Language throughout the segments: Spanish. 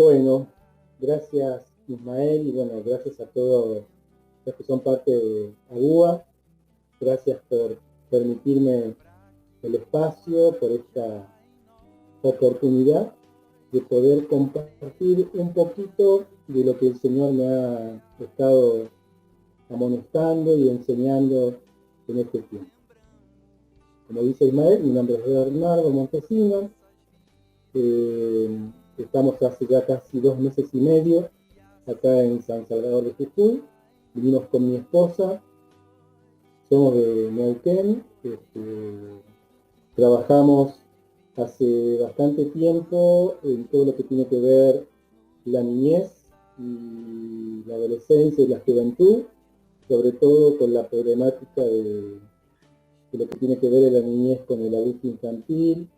Bueno, gracias Ismael y bueno, gracias a todos los que son parte de AGUA. Gracias por permitirme el espacio, por esta oportunidad de poder compartir un poquito de lo que el Señor me ha estado amonestando y enseñando en este tiempo. Como dice Ismael, mi nombre es Bernardo Montesino. Estamos hace ya casi 2 meses y medio acá en San Salvador de Jujuy. Vinimos con mi esposa, somos de Neuquén. Trabajamos hace bastante tiempo en todo lo que tiene que ver la niñez y la adolescencia y la juventud, sobre todo con la problemática de lo que tiene que ver en la niñez con el adulto infantil,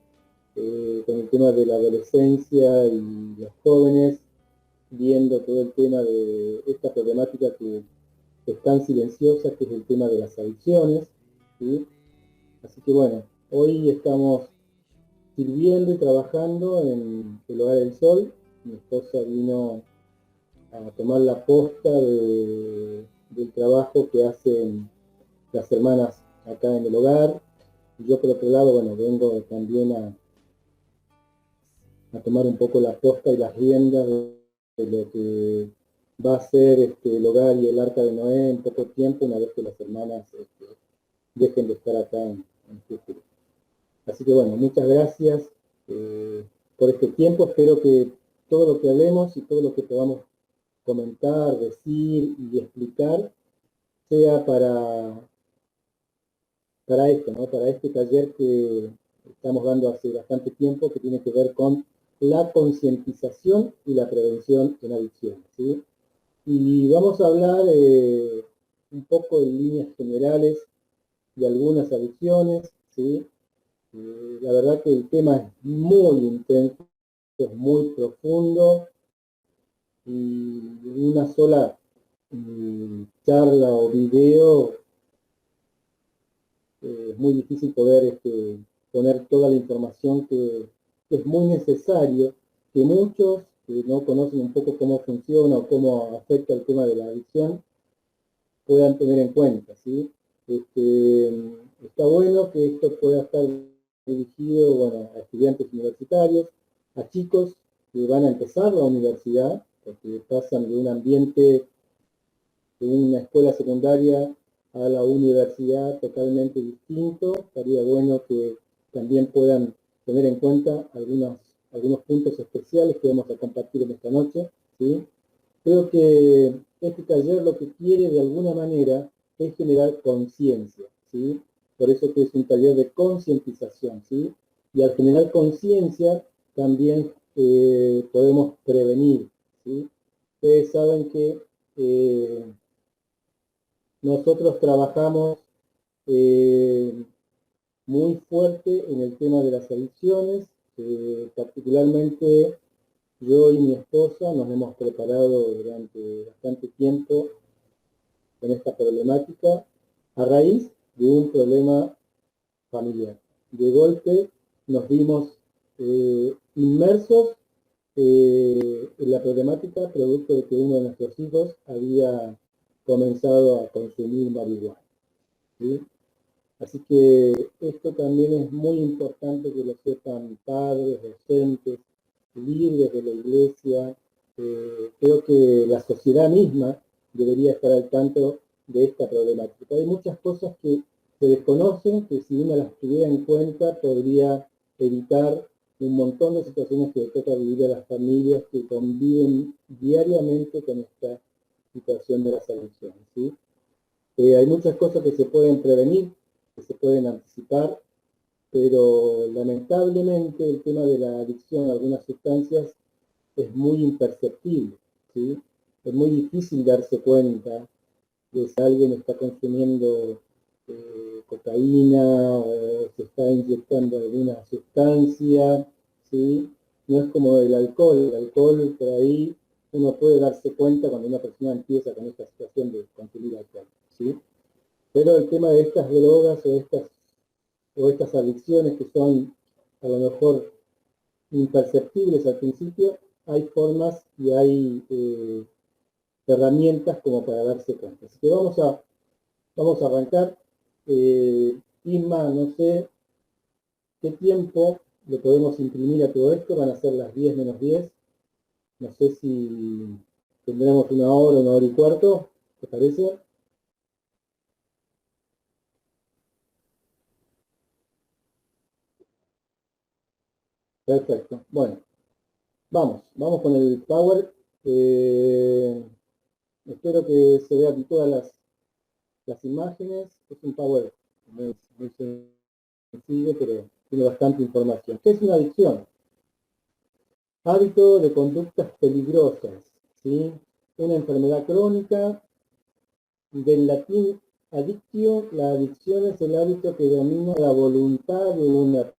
con el tema de la adolescencia y los jóvenes, viendo todo el tema de esta problemática que es tan silenciosa, que es el tema de las adicciones, ¿sí? Así que bueno, hoy estamos sirviendo y trabajando en el Hogar del Sol. Mi esposa vino a tomar la posta del trabajo que hacen las hermanas acá en el hogar. Y yo por otro lado, bueno, vengo también a tomar un poco la posta y las riendas de lo que va a ser el hogar y el arca de Noé en poco tiempo, una vez que las hermanas dejen de estar acá en Jujuy. Así que bueno, muchas gracias por este tiempo. Espero que todo lo que hablemos y todo lo que podamos comentar, decir y explicar sea para esto, ¿no? Para este taller que estamos dando hace bastante tiempo, que tiene que ver con la concientización y la prevención en adicciones, ¿sí? Y vamos a hablar un poco en líneas generales de algunas adicciones, ¿sí? La verdad que el tema es muy intenso, es muy profundo, y en una sola charla o video es muy difícil poder poner toda la información que es muy necesario que muchos que no conocen un poco cómo funciona o cómo afecta el tema de la adicción puedan tener en cuenta, ¿sí? Está bueno que esto pueda estar dirigido, bueno, a estudiantes universitarios, a chicos que van a empezar la universidad, porque pasan de un ambiente de una escuela secundaria a la universidad totalmente distinto. Estaría bueno que también puedan tener en cuenta algunos puntos especiales que vamos a compartir en esta noche, ¿sí? Creo que este taller lo que quiere de alguna manera es generar conciencia, ¿sí? Por eso que es un taller de concientización, ¿sí? Y al generar conciencia también podemos prevenir, ¿sí? Ustedes saben que nosotros trabajamos muy fuerte en el tema de las adicciones, particularmente yo y mi esposa nos hemos preparado durante bastante tiempo con esta problemática a raíz de un problema familiar. De golpe nos vimos inmersos en la problemática producto de que uno de nuestros hijos había comenzado a consumir marihuana, ¿sí? Así que esto también es muy importante que lo sepan padres, docentes, líderes de la iglesia. Creo que la sociedad misma debería estar al tanto de esta problemática. Hay muchas cosas que se desconocen, que si uno las tuviera en cuenta podría evitar un montón de situaciones que le toca vivir a las familias que conviven diariamente con esta situación de las adicciones, ¿sí? Hay muchas cosas que se pueden prevenir, que se pueden anticipar, pero lamentablemente el tema de la adicción a algunas sustancias es muy imperceptible, ¿sí? Es muy difícil darse cuenta de si alguien está consumiendo cocaína o se está inyectando alguna sustancia, ¿sí? No es como el alcohol por ahí uno puede darse cuenta cuando una persona empieza con esta situación de consumir alcohol, ¿sí? Pero el tema de estas drogas o estas adicciones que son a lo mejor imperceptibles al principio, hay formas y hay herramientas como para darse cuenta. Así que vamos a arrancar. Isma, no sé qué tiempo le podemos imprimir a todo esto. Van a ser las 10 menos 10. No sé si tendremos una hora y cuarto. ¿Te parece? Perfecto. Bueno, vamos con el Power. Espero que se vean todas las imágenes. Es un Power muy, muy sencillo, pero tiene bastante información. ¿Qué es una adicción? Hábito de conductas peligrosas, ¿sí? Una enfermedad crónica, del latín adictio, la adicción es el hábito que domina la voluntad de una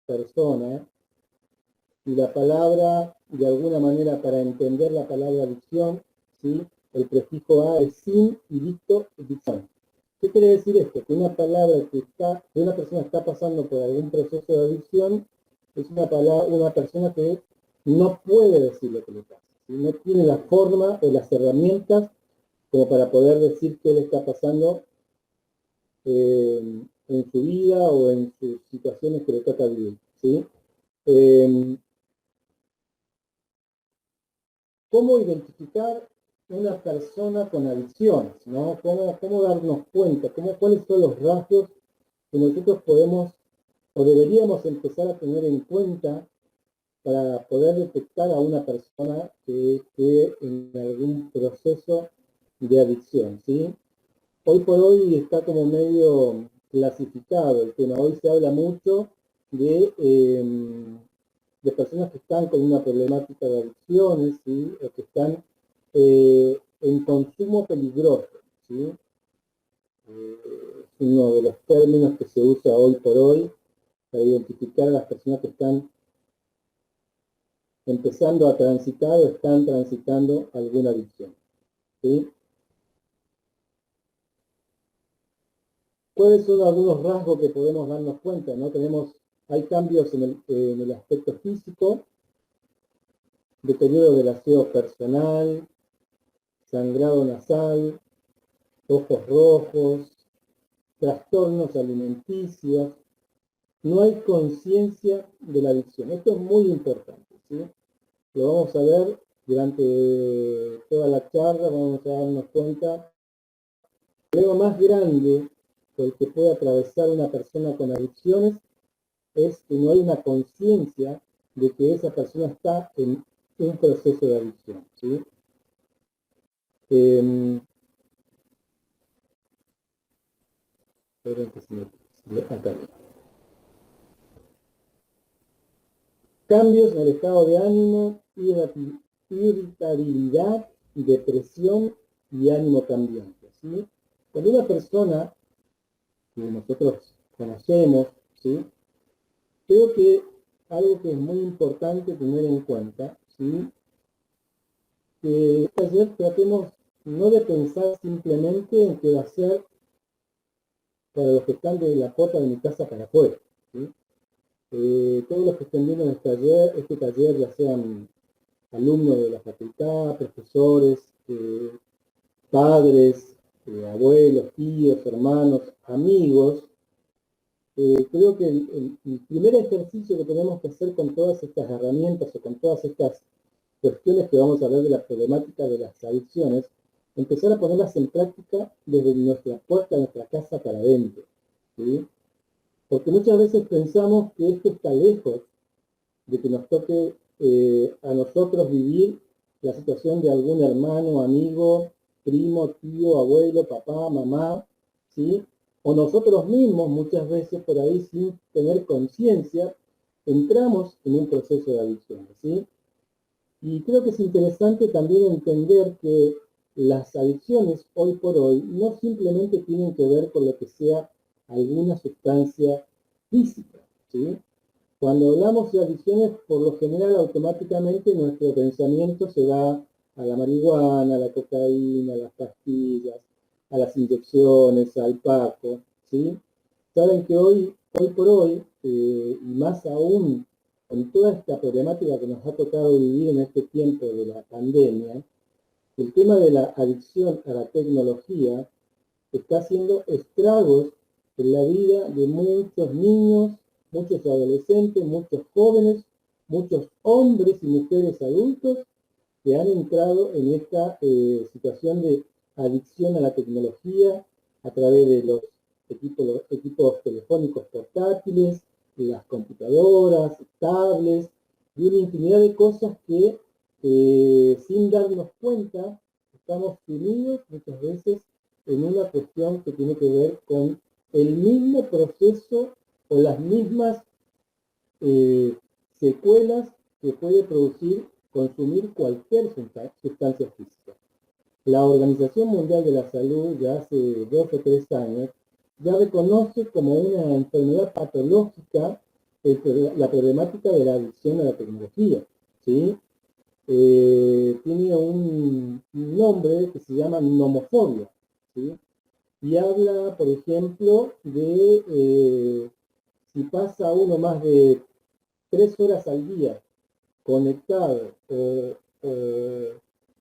persona, y la palabra, de alguna manera, para entender la palabra adicción, ¿sí? El prefijo a es sin y dicto, dicción. ¿Qué quiere decir esto? Que una palabra que una persona está pasando por algún proceso de adicción es una persona que no puede decir lo que le pasa, ¿sí? No tiene la forma o las herramientas como para poder decir qué le está pasando en su vida o en sus situaciones que le toca vivir, ¿sí? Eh, ¿Cómo identificar una persona con adicciones, ¿no? ¿Cómo darnos cuenta? ¿Cuáles son los rasgos que nosotros podemos o deberíamos empezar a tener en cuenta para poder detectar a una persona que esté en algún proceso de adicción, ¿sí? Hoy por hoy está como medio clasificado el tema. Hoy se habla mucho de personas que están con una problemática de adicciones, ¿sí? O que están en consumo peligroso, ¿sí? Es uno de los términos que se usa hoy por hoy para identificar a las personas que están empezando a transitar o están transitando alguna adicción, ¿sí? ¿Cuáles son algunos rasgos que podemos darnos cuenta? ¿No? Hay cambios en el aspecto físico, deterioro del aseo personal, sangrado nasal, ojos rojos, trastornos alimenticios. No hay conciencia de la adicción. Esto es muy importante, ¿sí? Lo vamos a ver durante toda la charla, vamos a darnos cuenta. El problema más grande por el que puede atravesar una persona con adicciones es que no hay una conciencia de que esa persona está en un proceso de adicción, ¿sí? Acá. Cambios en el estado de ánimo, irritabilidad, depresión y ánimo cambiante, ¿sí? Cuando una persona que nosotros conocemos, ¿sí? Creo que algo que es muy importante tener en cuenta, ¿sí? Que ayer tratemos no de pensar simplemente en qué va a ser para los que están de la puerta de mi casa para afuera, ¿sí? Todos los que estén viendo este taller, ya sean alumnos de la facultad, profesores, padres, abuelos, tíos, hermanos, amigos, creo que el primer ejercicio que tenemos que hacer con todas estas herramientas o con todas estas cuestiones que vamos a hablar de la problemática de las adicciones, empezar a ponerlas en práctica desde nuestra puerta, nuestra casa para adentro, ¿sí? Porque muchas veces pensamos que esto está lejos de que nos toque a nosotros vivir la situación de algún hermano, amigo, primo, tío, abuelo, papá, mamá, ¿sí? O nosotros mismos muchas veces por ahí sin tener conciencia entramos en un proceso de adicción, ¿sí? Y creo que es interesante también entender que las adicciones hoy por hoy no simplemente tienen que ver con lo que sea alguna sustancia física, ¿sí? Cuando hablamos de adicciones, por lo general automáticamente nuestro pensamiento se va a la marihuana, a la cocaína, a las pastillas, a las inyecciones, al paco, ¿sí? Saben que hoy por hoy, y más aún con toda esta problemática que nos ha tocado vivir en este tiempo de la pandemia, el tema de la adicción a la tecnología está haciendo estragos en la vida de muchos niños, muchos adolescentes, muchos jóvenes, muchos hombres y mujeres adultos que han entrado en esta situación de adicción a la tecnología a través de los equipos telefónicos portátiles, las computadoras, tablets, y una infinidad de cosas que sin darnos cuenta estamos sumidos muchas veces en una cuestión que tiene que ver con el mismo proceso o las mismas secuelas que puede producir consumir cualquier sustancia física. La Organización Mundial de la Salud ya hace 2 o 3 años ya reconoce como una enfermedad patológica la problemática de la adicción a la tecnología, ¿sí? Tiene un nombre que se llama nomofobia, ¿sí? Y habla, por ejemplo, de si pasa uno más de 3 horas al día conectado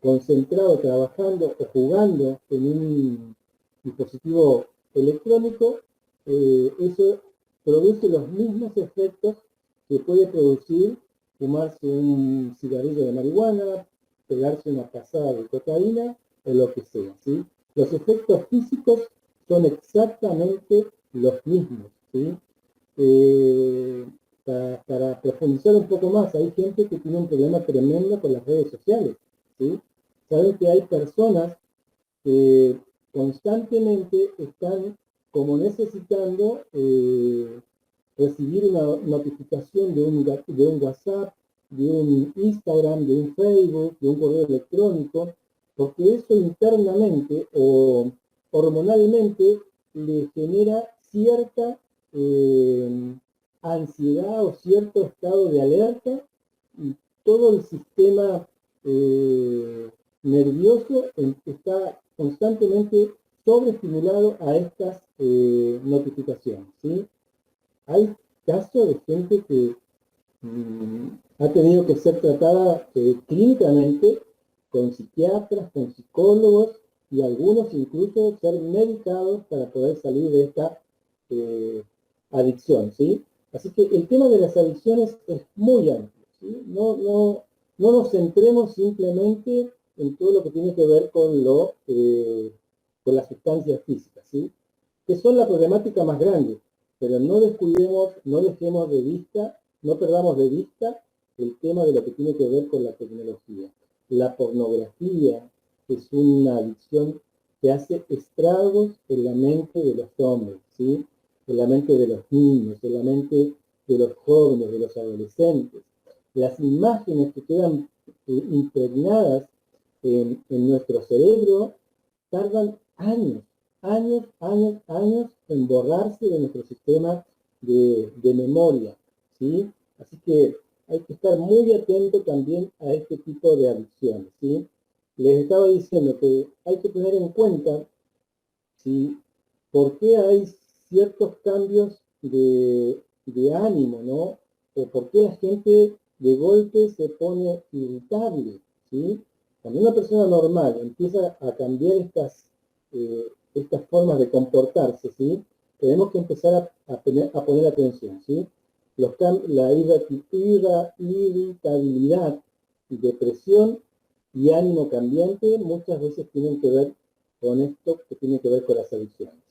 concentrado trabajando o jugando en un dispositivo electrónico, eso produce los mismos efectos que puede producir fumarse un cigarrillo de marihuana, pegarse una pasada de cocaína o lo que sea, ¿sí? Los efectos físicos son exactamente los mismos, ¿sí? Para profundizar un poco más, hay gente que tiene un problema tremendo con las redes sociales, ¿sí? Saben que hay personas que constantemente están como necesitando recibir una notificación de un WhatsApp, de un Instagram, de un Facebook, de un correo electrónico, porque eso internamente o hormonalmente le genera cierta ansiedad o cierto estado de alerta y todo el sistema nervioso está constantemente sobreestimulado a estas notificaciones, ¿sí? Hay casos de gente que ha tenido que ser tratada clínicamente con psiquiatras, con psicólogos y algunos incluso ser medicados para poder salir de esta adicción, ¿sí? Así que el tema de las adicciones es muy amplio, ¿sí? No nos centremos simplemente en todo lo que tiene que ver con con las sustancias físicas, ¿sí? Que son la problemática más grande, pero no descuidemos, no dejemos de vista, no perdamos de vista el tema de lo que tiene que ver con la tecnología. La pornografía es una adicción que hace estragos en la mente de los hombres, ¿sí? En la mente de los niños, en la mente de los jóvenes, de los adolescentes. Las imágenes que quedan impregnadas en nuestro cerebro tardan años en borrarse de nuestro sistema de memoria, ¿sí? Así que hay que estar muy atento también a este tipo de adicciones, ¿sí? Les estaba diciendo que hay que tener en cuenta, ¿sí? Por qué hay ciertos cambios de ánimo, ¿no? O por qué la gente de golpe se pone irritable, ¿sí? Cuando una persona normal empieza a cambiar estas formas de comportarse, ¿sí? Tenemos que empezar a poner atención, ¿sí? La irritabilidad, depresión y ánimo cambiante muchas veces tienen que ver con esto que tiene que ver con las adicciones.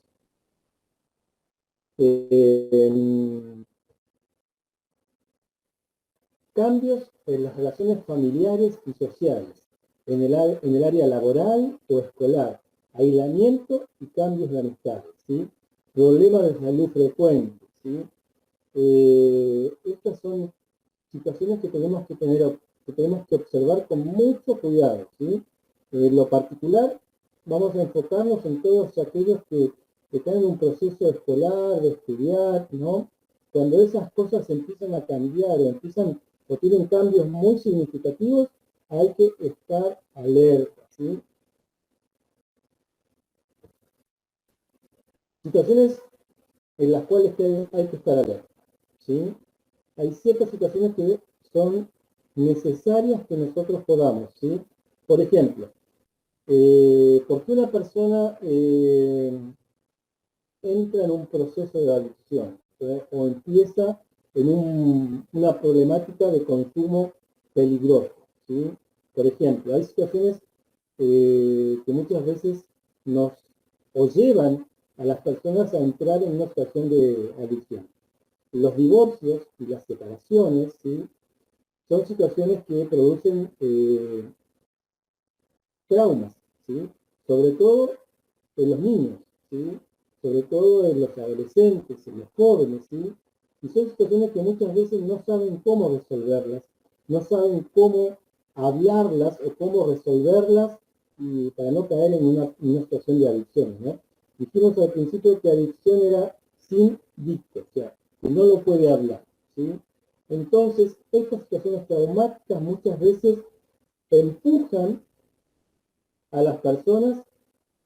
Cambios en las relaciones familiares y sociales, en el área laboral o escolar, aislamiento y cambios de amistades, ¿sí? Problemas de salud frecuentes, ¿sí? Estas son situaciones que tenemos que observar con mucho cuidado, ¿sí? En lo particular, vamos a enfocarnos en todos aquellos que están en un proceso escolar, de estudiar, ¿no? Cuando esas cosas empiezan a cambiar o tienen cambios muy significativos, hay que estar alerta, ¿sí? Situaciones en las cuales hay que estar alerta, ¿sí? hay ciertas situaciones que son necesarias que nosotros podamos, ¿sí? Por ejemplo, ¿por qué una persona entra en un proceso de adicción, o empieza en una problemática de consumo peligroso, ¿sí? Por ejemplo, hay situaciones que muchas veces nos o llevan a las personas a entrar en una situación de adicción. Los divorcios y las separaciones, ¿sí? Son situaciones que producen traumas, ¿sí? Sobre todo en los niños, ¿sí? Sobre todo en los adolescentes, en los jóvenes, ¿sí? Y son situaciones que muchas veces no saben cómo resolverlas, no saben cómo hablarlas o cómo resolverlas y para no caer en una situación de adicción, ¿no? Dijimos al principio que adicción era sin dicto, o sea, que no lo puede hablar, ¿sí? Entonces, estas situaciones traumáticas muchas veces empujan a las personas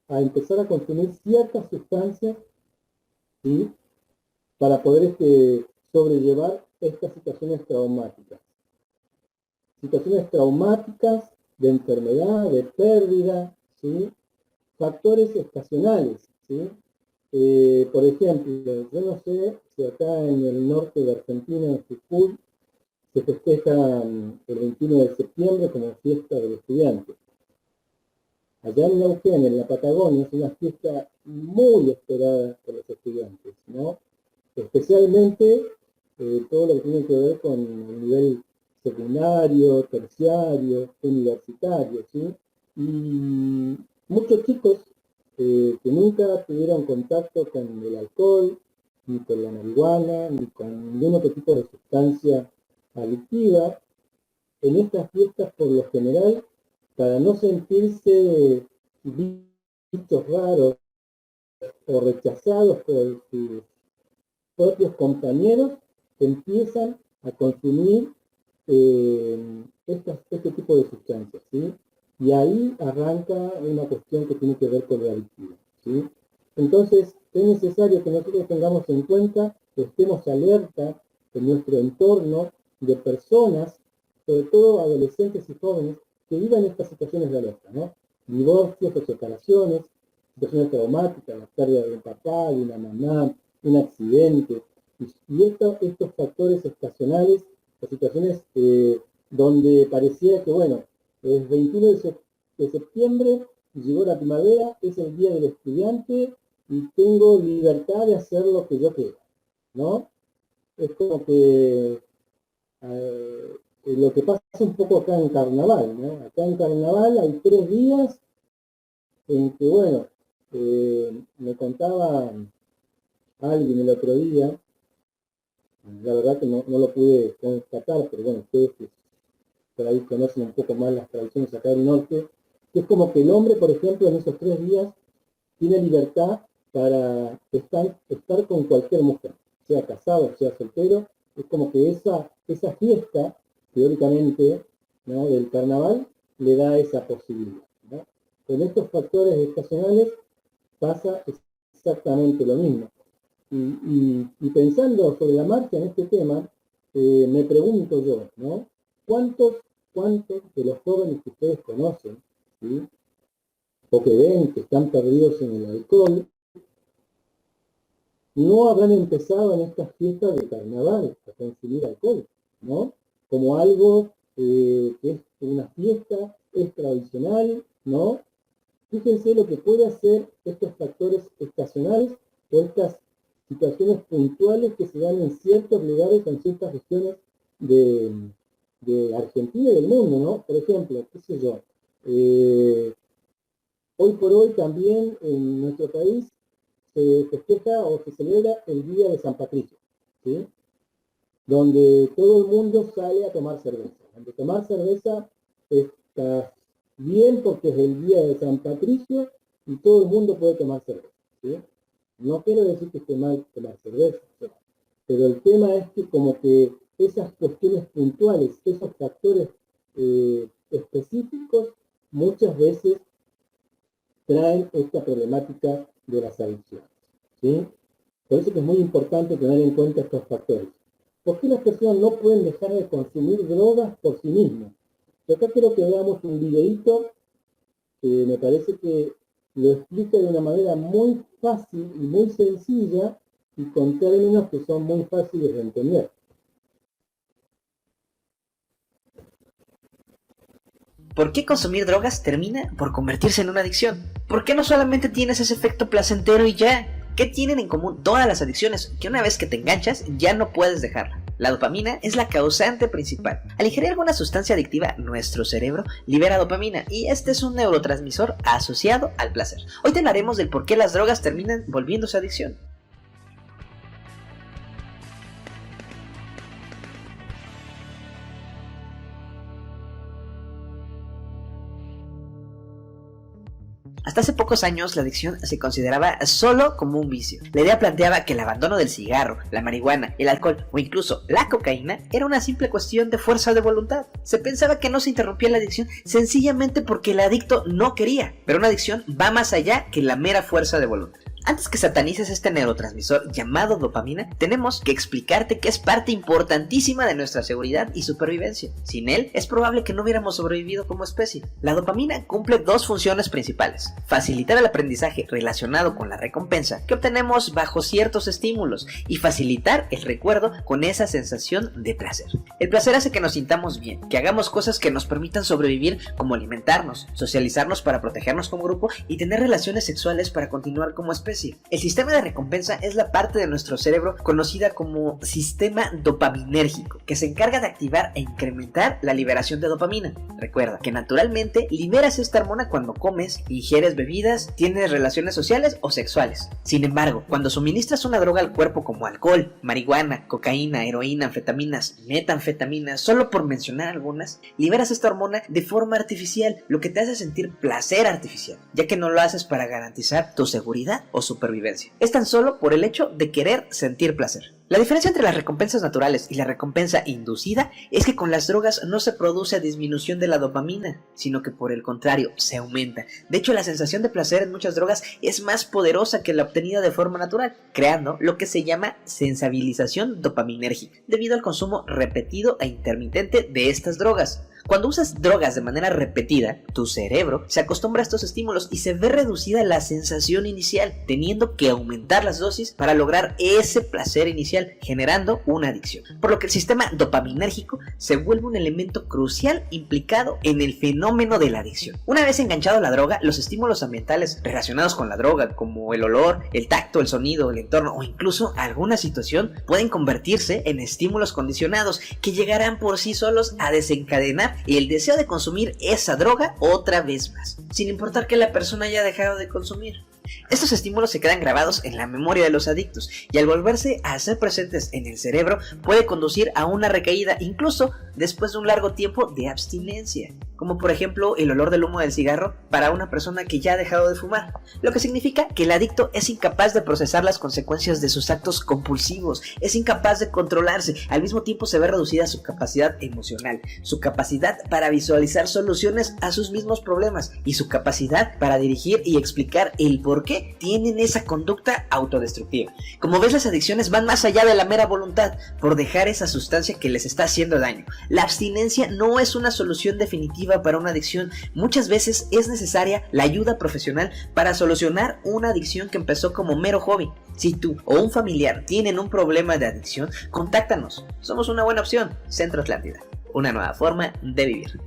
a empezar a consumir ciertas sustancias, ¿sí? Para poder sobrellevar estas situaciones traumáticas. Situaciones traumáticas de enfermedad, de pérdida, ¿sí? Factores estacionales, ¿sí? Por ejemplo, yo no sé si acá en el norte de Argentina, en Jujuy, se festeja el 21 de septiembre como fiesta del estudiante. Allá en Neuquén, en la Patagonia, es una fiesta muy esperada por los estudiantes, ¿no? Especialmente todo lo que tiene que ver con el nivel secundario, terciario, universitario, ¿sí? Y muchos chicos que nunca tuvieron contacto con el alcohol, ni con la marihuana, ni con ningún otro tipo de sustancia adictiva, en estas fiestas por lo general, para no sentirse vistos raros o rechazados por sus propios compañeros, empiezan a consumir este tipo de sustancias, ¿sí? Y ahí arranca una cuestión que tiene que ver con lo adictivo, ¿sí? Entonces, es necesario que nosotros tengamos en cuenta, que estemos alerta en nuestro entorno de personas, sobre todo adolescentes y jóvenes, que vivan estas situaciones de alerta, ¿no? Divorcios o separaciones, situaciones traumáticas, la pérdida de un papá, de una mamá, un accidente, y estos factores estacionales, las situaciones donde parecía que, bueno, el 21 de septiembre llegó la primavera, es el día del estudiante y tengo libertad de hacer lo que yo quiera, ¿no? Es como que lo que pasa un poco acá en Carnaval, ¿no? Acá en Carnaval hay 3 días en que, bueno, me contaba alguien el otro día, la verdad que no lo pude constatar, pero bueno, ustedes que por ahí conocen un poco más las tradiciones acá del norte, que es como que el hombre, por ejemplo, en esos 3 días tiene libertad para estar con cualquier mujer, sea casado, sea soltero, es como que esa fiesta, teóricamente, ¿no?, del carnaval, le da esa posibilidad, ¿no? Con estos factores estacionales pasa exactamente lo mismo. Y pensando sobre la marcha en este tema, me pregunto yo, ¿no? ¿Cuántos de los jóvenes que ustedes conocen, ¿sí?, o que ven que están perdidos en el alcohol, no habrán empezado en estas fiestas de carnaval a consumir alcohol, ¿no? Como algo que es una fiesta, es tradicional, ¿no? Fíjense lo que puede hacer estos factores estacionales o estas situaciones puntuales que se dan en ciertos lugares, en ciertas regiones de, de Argentina y del mundo, ¿no? Por ejemplo, qué sé yo, hoy por hoy también en nuestro país se festeja o se celebra el Día de San Patricio, ¿sí? Donde todo el mundo sale a tomar cerveza. Donde tomar cerveza está bien porque es el Día de San Patricio y todo el mundo puede tomar cerveza, ¿sí? No quiero decir que esté mal tomar cerveza, ¿sí?, pero el tema es que como que esas cuestiones puntuales, esos factores específicos, muchas veces traen esta problemática de las adicciones, ¿sí? Por eso que es muy importante tener en cuenta estos factores. ¿Por qué las personas no pueden dejar de consumir drogas por sí mismas? Y acá quiero que veamos un videíto que me parece que lo explica de una manera muy fácil y muy sencilla y con términos que son muy fáciles de entender. ¿Por qué consumir drogas termina por convertirse en una adicción? ¿Por qué no solamente tienes ese efecto placentero y ya? ¿Qué tienen en común todas las adicciones? Que una vez que te enganchas ya no puedes dejarla. La dopamina es la causante principal. Al ingerir alguna sustancia adictiva, nuestro cerebro libera dopamina y este es un neurotransmisor asociado al placer. Hoy te hablaremos del por qué las drogas terminan volviéndose adicción. Hasta hace pocos años la adicción se consideraba solo como un vicio. La idea planteaba que el abandono del cigarro, la marihuana, el alcohol o incluso la cocaína era una simple cuestión de fuerza de voluntad. Se pensaba que no se interrumpía la adicción sencillamente porque el adicto no quería, pero una adicción va más allá que la mera fuerza de voluntad. Antes que satanices este neurotransmisor llamado dopamina, tenemos que explicarte que es parte importantísima de nuestra seguridad y supervivencia. Sin él, es probable que no hubiéramos sobrevivido como especie. La dopamina cumple dos funciones principales: facilitar el aprendizaje relacionado con la recompensa que obtenemos bajo ciertos estímulos y facilitar el recuerdo con esa sensación de placer. El placer hace que nos sintamos bien, que hagamos cosas que nos permitan sobrevivir, como alimentarnos, socializarnos para protegernos como grupo y tener relaciones sexuales para continuar como especie. El sistema de recompensa es la parte de nuestro cerebro conocida como sistema dopaminérgico, que se encarga de activar e incrementar la liberación de dopamina. Recuerda que naturalmente liberas esta hormona cuando comes, ingieres bebidas, tienes relaciones sociales o sexuales. Sin embargo, cuando suministras una droga al cuerpo como alcohol, marihuana, cocaína, heroína, anfetaminas, metanfetaminas, solo por mencionar algunas, liberas esta hormona de forma artificial, lo que te hace sentir placer artificial, ya que no lo haces para garantizar tu seguridad o supervivencia. Es tan solo por el hecho de querer sentir placer. La diferencia entre las recompensas naturales y la recompensa inducida es que con las drogas no se produce disminución de la dopamina, sino que por el contrario, se aumenta. De hecho, la sensación de placer en muchas drogas es más poderosa que la obtenida de forma natural, creando lo que se llama sensibilización dopaminérgica, debido al consumo repetido e intermitente de estas drogas. Cuando usas drogas de manera repetida, tu cerebro se acostumbra a estos estímulos y se ve reducida la sensación inicial, teniendo que aumentar las dosis para lograr ese placer inicial, generando una adicción. Por lo que el sistema dopaminérgico se vuelve un elemento crucial implicado en el fenómeno de la adicción. Una vez enganchado a la droga, los estímulos ambientales relacionados con la droga, como el olor, el tacto, el sonido, el entorno o incluso alguna situación, pueden convertirse en estímulos condicionados que llegarán por sí solos a desencadenar el deseo de consumir esa droga otra vez más, sin importar que la persona haya dejado de consumir. Estos estímulos se quedan grabados en la memoria de los adictos y al volverse a ser presentes en el cerebro puede conducir a una recaída incluso después de un largo tiempo de abstinencia, como por ejemplo el olor del humo del cigarro para una persona que ya ha dejado de fumar, lo que significa que el adicto es incapaz de procesar las consecuencias de sus actos compulsivos, es incapaz de controlarse, al mismo tiempo se ve reducida su capacidad emocional, su capacidad para visualizar soluciones a sus mismos problemas y su capacidad para dirigir y explicar el por qué tienen esa conducta autodestructiva. Como ves, las adicciones van más allá de la mera voluntad por dejar esa sustancia que les está haciendo daño. La abstinencia no es una solución definitiva para una adicción. Muchas veces es necesaria la ayuda profesional para solucionar una adicción que empezó como mero hobby. Si tú o un familiar tienen un problema de adicción, contáctanos. Somos una buena opción. Centro Atlántida, una nueva forma de vivir.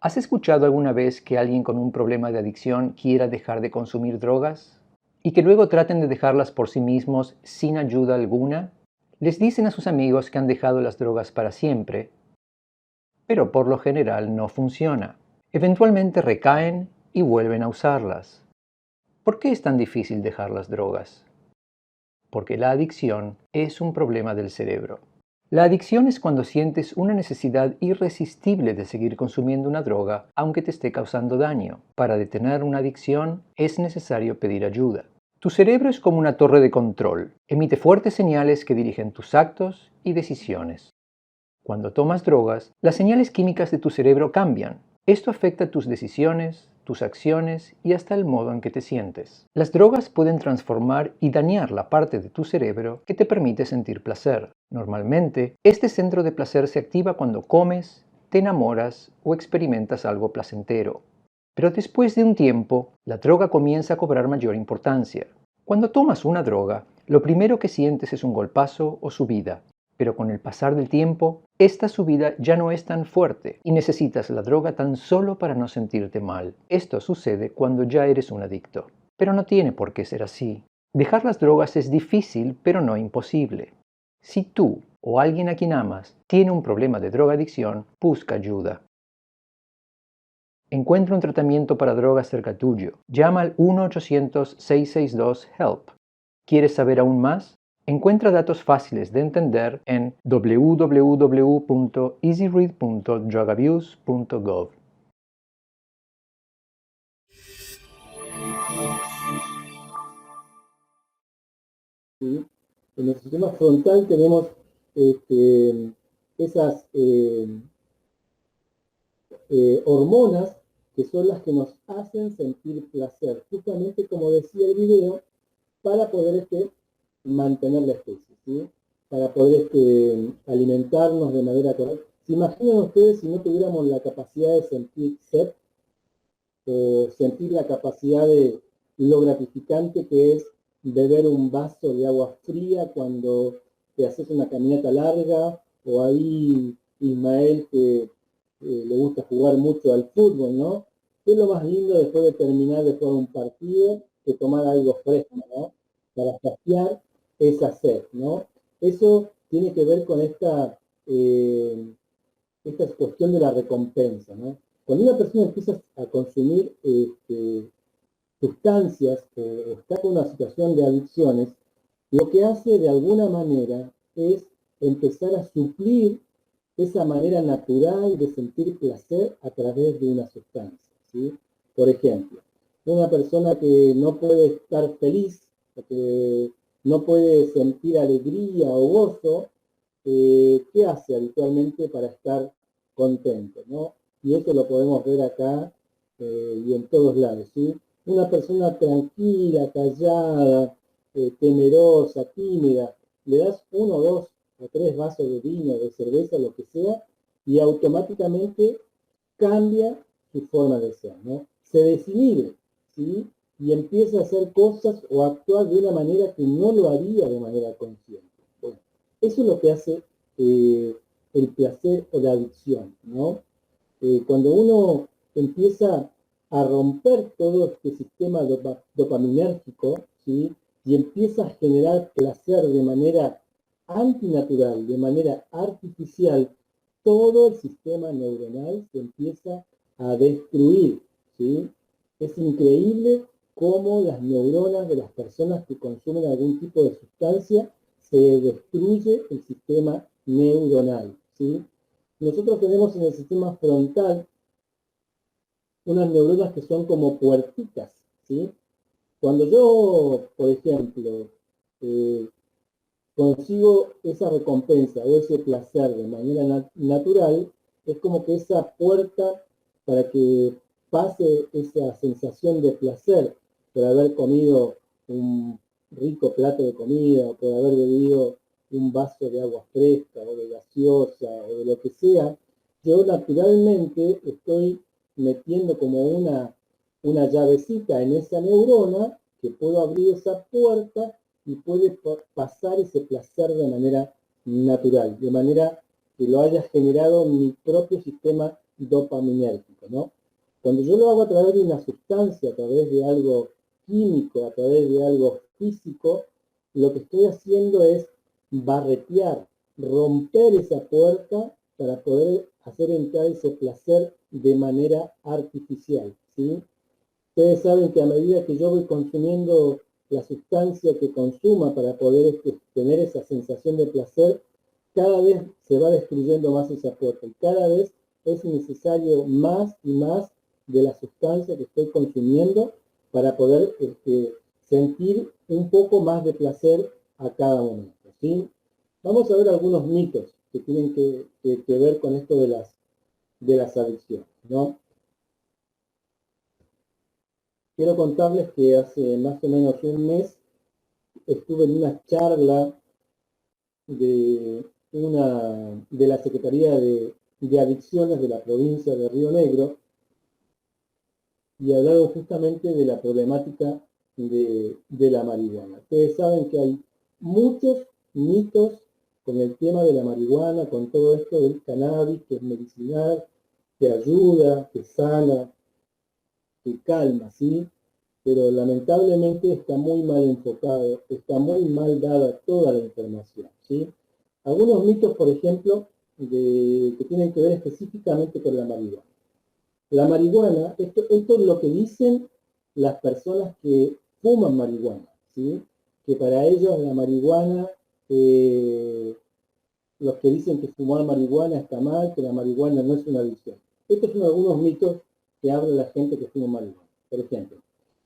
¿Has escuchado alguna vez que alguien con un problema de adicción quiera dejar de consumir drogas y que luego traten de dejarlas por sí mismos sin ayuda alguna? Les dicen a sus amigos que han dejado las drogas para siempre, pero por lo general no funciona. Eventualmente recaen y vuelven a usarlas. ¿Por qué es tan difícil dejar las drogas? Porque la adicción es un problema del cerebro. La adicción es cuando sientes una necesidad irresistible de seguir consumiendo una droga aunque te esté causando daño. Para detener una adicción es necesario pedir ayuda. Tu cerebro es como una torre de control. Emite fuertes señales que dirigen tus actos y decisiones. Cuando tomas drogas, las señales químicas de tu cerebro cambian. Esto afecta tus decisiones, tus acciones y hasta el modo en que te sientes. Las drogas pueden transformar y dañar la parte de tu cerebro que te permite sentir placer. Normalmente, este centro de placer se activa cuando comes, te enamoras o experimentas algo placentero. Pero después de un tiempo, la droga comienza a cobrar mayor importancia. Cuando tomas una droga, lo primero que sientes es un golpazo o subida. Pero con el pasar del tiempo, esta subida ya no es tan fuerte y necesitas la droga tan solo para no sentirte mal. Esto sucede cuando ya eres un adicto. Pero no tiene por qué ser así. Dejar las drogas es difícil, pero no imposible. Si tú o alguien a quien amas tiene un problema de drogadicción, busca ayuda. Encuentra un tratamiento para drogas cerca tuyo. Llama al 1-800-662-HELP. ¿Quieres saber aún más? Encuentra datos fáciles de entender en www.easyread.drugabuse.gov. ¿Sí? En el sistema frontal tenemos esas hormonas que son las que nos hacen sentir placer, justamente como decía el video, para poder mantener la especie, ¿sí? Para poder alimentarnos de manera correcta. ¿Se imaginan ustedes si no tuviéramos la capacidad de sentir sed, sentir la capacidad de lo gratificante que es beber un vaso de agua fría cuando te haces una caminata larga, o ahí Ismael que le gusta jugar mucho al fútbol, ¿no? ¿Qué es lo más lindo después de terminar de jugar un partido que tomar algo fresco, ¿no? Para saciar esa sed, ¿no? Eso tiene que ver con esta cuestión de la recompensa, ¿no? Cuando una persona empieza a consumir sustancias o está con una situación de adicciones, lo que hace de alguna manera es empezar a suplir esa manera natural de sentir placer a través de una sustancia, ¿sí? Por ejemplo, una persona que no puede estar feliz, que no puede sentir alegría o gozo, ¿qué hace habitualmente para estar contento, ¿no? Y eso lo podemos ver acá y en todos lados, ¿sí? Una persona tranquila, callada, temerosa, tímida, le das 1, 2 o 3 vasos de vino, de cerveza, lo que sea, y automáticamente cambia su forma de ser, ¿no? Se desinhibe, ¿sí? Y empieza a hacer cosas o actuar de una manera que no lo haría de manera consciente. Bueno, eso es lo que hace el placer o la adicción, ¿no? Cuando uno empieza a romper todo este sistema dopaminérgico, ¿sí? Y empieza a generar placer de manera antinatural, de manera artificial, todo el sistema neuronal se empieza a destruir, ¿sí? Es increíble cómo las neuronas de las personas que consumen algún tipo de sustancia se destruye el sistema neuronal, ¿sí? Nosotros tenemos en el sistema frontal unas neuronas que son como puertitas, ¿sí? Cuando yo, por ejemplo, consigo esa recompensa o ese placer de manera natural, es como que esa puerta para que pase esa sensación de placer por haber comido un rico plato de comida, o por haber bebido un vaso de agua fresca o de gaseosa o de lo que sea, yo naturalmente estoy metiendo como una llavecita en esa neurona que puedo abrir esa puerta y puede pasar ese placer de manera natural, de manera que lo haya generado mi propio sistema dopaminérgico, ¿no? Cuando yo lo hago a través de una sustancia, a través de algo químico, a través de algo físico, lo que estoy haciendo es barretear, romper esa puerta para poder hacer entrar ese placer de manera artificial, ¿sí? Ustedes saben que a medida que yo voy consumiendo la sustancia que consuma para poder tener esa sensación de placer, cada vez se va destruyendo más esa puerta y cada vez es necesario más y más de la sustancia que estoy consumiendo para poder sentir un poco más de placer a cada momento, ¿sí? Vamos a ver algunos mitos que tienen que ver con esto de las adicciones, ¿no? quiero contarles que hace más o menos un mes estuve en una charla de la Secretaría de Adicciones de la provincia de Río Negro y hablaron justamente de la problemática de la marihuana. Ustedes saben que hay muchos mitos con el tema de la marihuana, con todo esto del cannabis, que es medicinal, que ayuda, que sana, que calma, ¿sí? Pero lamentablemente está muy mal enfocado, está muy mal dada toda la información, ¿sí? Algunos mitos, por ejemplo, que tienen que ver específicamente con la marihuana. La marihuana, esto es lo que dicen las personas que fuman marihuana, ¿sí? Que para ellos la marihuana, los que dicen que fumar marihuana está mal, que la marihuana no es una adicción. Estos son algunos mitos que habla la gente que fuma marihuana. Por ejemplo,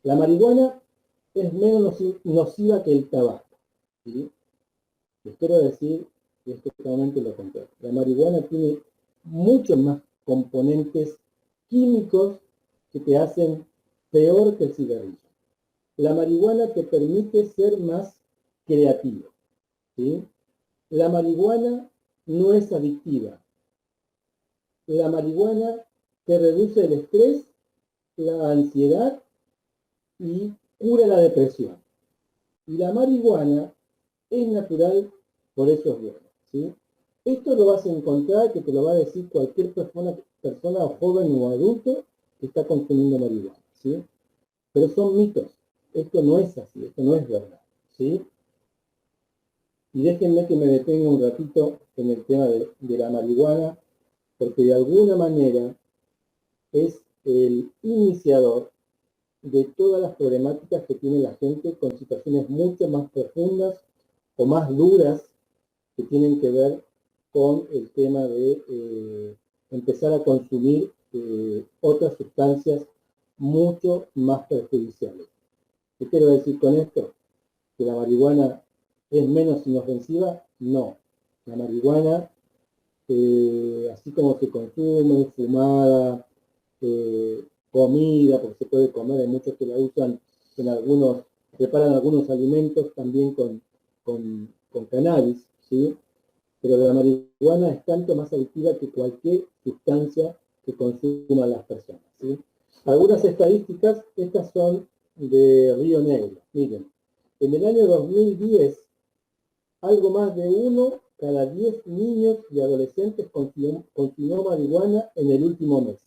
la marihuana es menos nociva que el tabaco, ¿sí? Les quiero decir que es totalmente lo contrario. La marihuana tiene muchos más componentes químicos que te hacen peor que el cigarrillo. La marihuana te permite ser más creativo, ¿sí? La marihuana no es adictiva. La marihuana te reduce el estrés, la ansiedad y cura la depresión. Y la marihuana es natural, por eso es bueno, ¿sí? Esto lo vas a encontrar, que te lo va a decir cualquier persona joven o adulto que está consumiendo marihuana, ¿sí? Pero son mitos. Esto no es así, esto no es verdad, ¿sí? Y déjenme que me detenga un ratito en el tema de la marihuana, porque de alguna manera es el iniciador de todas las problemáticas que tiene la gente con situaciones mucho más profundas o más duras que tienen que ver con el tema de empezar a consumir otras sustancias mucho más perjudiciales. ¿Qué quiero decir con esto? ¿Que la marihuana es menos inofensiva? No. La marihuana, así como se consume, fumada, comida, porque se puede comer, hay muchos que la usan en algunos, preparan algunos alimentos también con cannabis, ¿sí? Pero la marihuana es tanto más adictiva que cualquier sustancia que consuman las personas, ¿sí? Algunas estadísticas, estas son de Río Negro. Miren, en el año 2010, algo más de 1 cada 10 niños y adolescentes consumió marihuana en el último mes.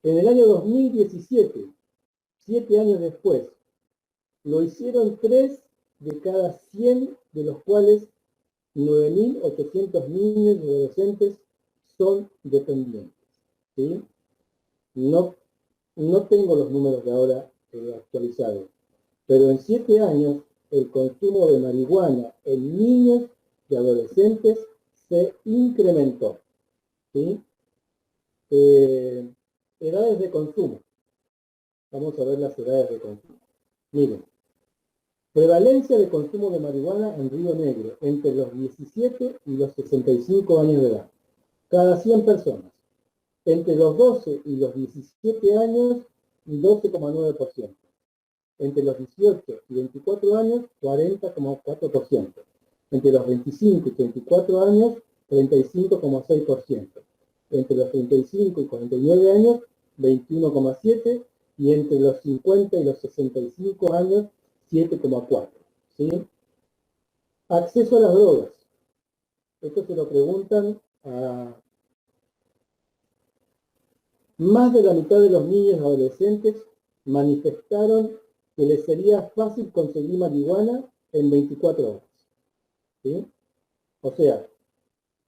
En el año 2017, 7 años después, lo hicieron 3 de cada 100, de los cuales 9.800 niños y adolescentes son dependientes, ¿sí? No tengo los números de ahora actualizados, pero en 7 años el consumo de marihuana en niños y adolescentes se incrementó, ¿sí? Edades de consumo. Vamos a ver las edades de consumo. Miren, prevalencia de consumo de marihuana en Río Negro entre los 17 y los 65 años de edad. Cada 100 personas. Entre los 12 y los 17 años, 12,9%. Entre los 18 y 24 años, 40,4%. Entre los 25 y 34 años, 35,6%. Entre los 35 y 49 años, 21,7%. Y entre los 50 y los 65 años, 7,4%. ¿Sí? Acceso a las drogas. Esto se lo preguntan a más de la mitad de los niños y adolescentes. Manifestaron que les sería fácil conseguir marihuana en 24 horas. ¿Sí? O sea,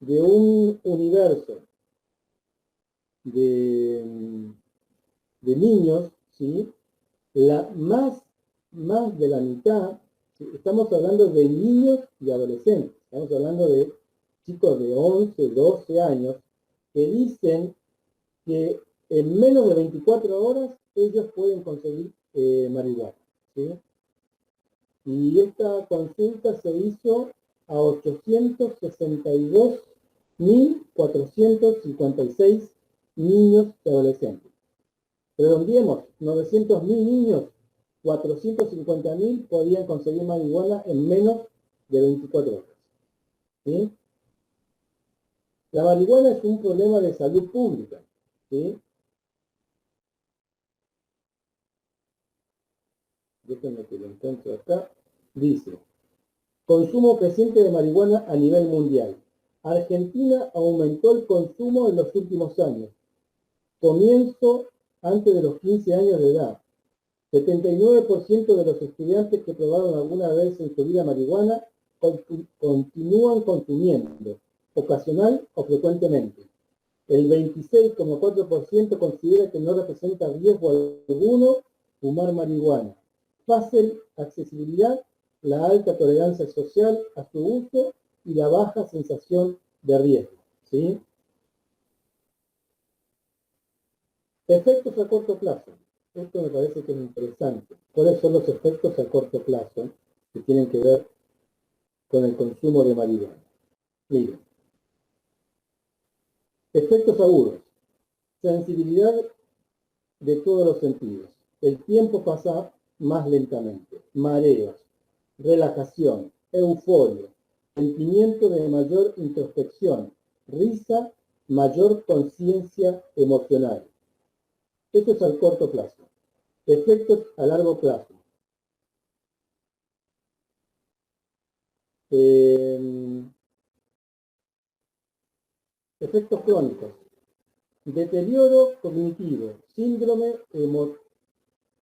de un universo de niños, ¿sí? Más de la mitad, ¿sí? Estamos hablando de niños y adolescentes, estamos hablando de chicos de 11, 12 años, que dicen que en menos de 24 horas ellos pueden conseguir marihuana, ¿sí? Y esta consulta se hizo a 862.456 niños y adolescentes. redondeemos, 900.000 niños, 450.000 podían conseguir marihuana en menos de 24 horas. ¿Sí? La marihuana es un problema de salud pública. ¿Sí? Déjenme que lo encuentro acá. Dice, consumo creciente de marihuana a nivel mundial. Argentina aumentó el consumo en los últimos años. Comienzo antes de los 15 años de edad. 79% de los estudiantes que probaron alguna vez en su vida marihuana continúan consumiendo, ocasional o frecuentemente. El 26,4% considera que no representa riesgo alguno fumar marihuana. Fácil accesibilidad, la alta tolerancia social a su uso y la baja sensación de riesgo. ¿Sí? Efectos a corto plazo. Esto me parece que es interesante. ¿Cuáles son los efectos a corto plazo que tienen que ver con el consumo de marihuana? Miren. Efectos agudos. Sensibilidad de todos los sentidos. El tiempo pasa más lentamente. Mareos, relajación, euforia, sentimiento de mayor introspección, risa, mayor conciencia emocional. Esto es al corto plazo. Efectos a largo plazo. Efectos crónicos. Deterioro cognitivo, síndrome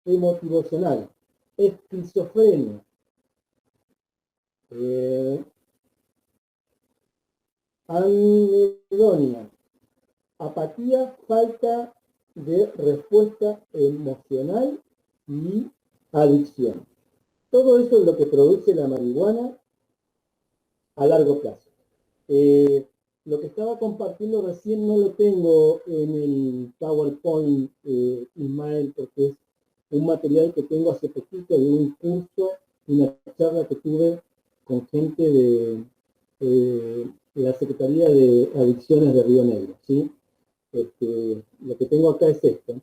emotivacional, esquizofrenia, anedonia, apatía, falta de respuesta emocional y adicción. Todo eso es lo que produce la marihuana a largo plazo. Lo que estaba compartiendo recién no lo tengo en el PowerPoint, Ismael, porque es un material que tengo hace poquito de un curso, una charla que tuve con gente de la Secretaría de Adicciones de Río Negro, ¿sí? Lo que tengo acá es esto.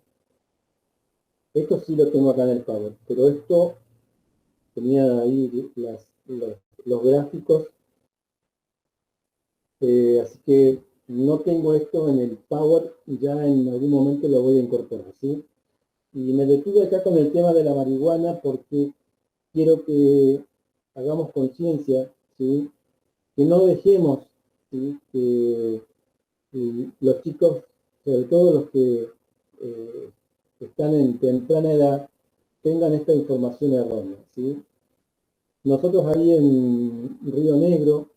Esto sí lo tengo acá en el Power, pero esto tenía ahí los gráficos, así que no tengo esto en el Power y ya en algún momento lo voy a incorporar, ¿sí? Y me detuve acá con el tema de la marihuana porque quiero que hagamos conciencia, ¿sí? Que no dejemos, ¿sí? Que los chicos, sobre todo los que están en temprana edad, tengan esta información errónea, ¿sí? Nosotros ahí en Río Negro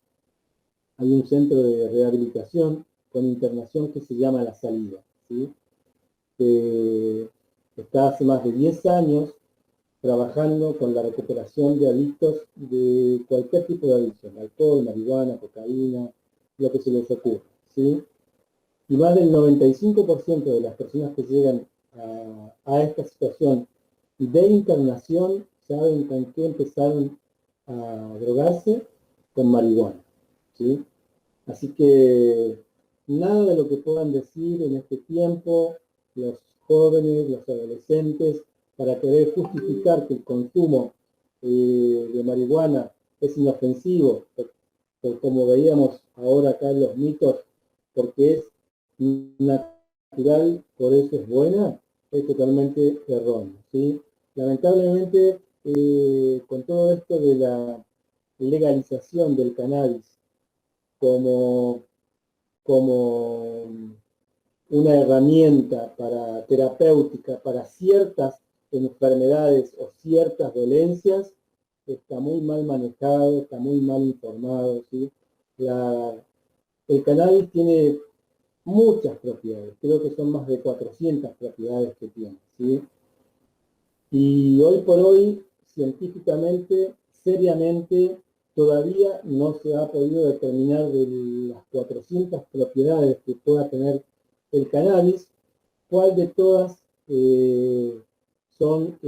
hay un centro de rehabilitación con internación que se llama La Salida, ¿sí? Está hace más de 10 años trabajando con la recuperación de adictos de cualquier tipo de adicción, alcohol, marihuana, cocaína, lo que se les ocurra, ¿sí? Y más del 95% de las personas que llegan a esta situación de internación saben con qué empezaron a drogarse, con marihuana, ¿sí? Así que nada de lo que puedan decir en este tiempo los jóvenes, los adolescentes, para querer justificar que el consumo de marihuana es inofensivo, como veíamos ahora acá en los mitos, porque es natural, por eso es buena, es totalmente erróneo, ¿sí? Lamentablemente, con todo esto de la legalización del cannabis como una herramienta terapéutica para ciertas enfermedades o ciertas dolencias, está muy mal manejado, está muy mal informado, ¿sí? El cannabis tiene muchas propiedades, creo que son más de 400 propiedades que tiene, ¿sí? Y hoy por hoy, científicamente, seriamente, todavía no se ha podido determinar de las 400 propiedades que pueda tener el cannabis, cuál de todas son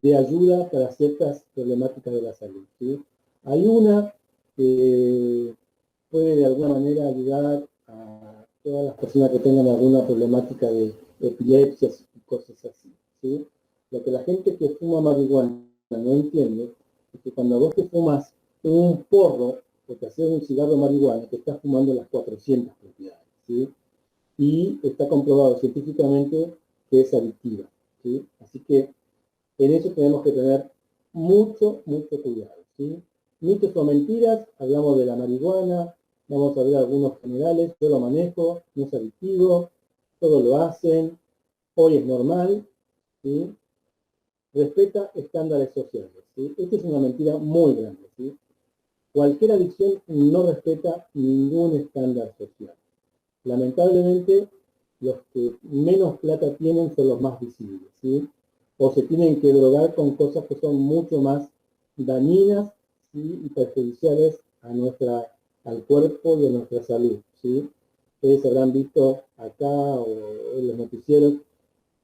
de ayuda para ciertas problemáticas de la salud, ¿sí? Hay una que puede de alguna manera ayudar a todas las personas que tengan alguna problemática de epilepsias y cosas así, ¿sí? Lo que la gente que fuma marihuana no entiende es que cuando vos te fumas un porro o te haces un cigarro de marihuana, te estás fumando las 400 propiedades, ¿sí? Y está comprobado científicamente que es adictiva, ¿sí? Así que en eso tenemos que tener mucho cuidado, ¿sí? Mitos o mentiras, hablamos de la marihuana, vamos a ver algunos generales, yo lo manejo, no es adictivo, todos lo hacen, hoy es normal, ¿sí? Respeta estándares sociales, ¿sí? Esta es una mentira muy grande, ¿sí? Cualquier adicción no respeta ningún estándar social. Lamentablemente, los que menos plata tienen son los más visibles, ¿sí? O se tienen que drogar con cosas que son mucho más dañinas, ¿sí? Y perjudiciales al cuerpo y a nuestra salud, ¿sí? Ustedes habrán visto acá o en los noticieros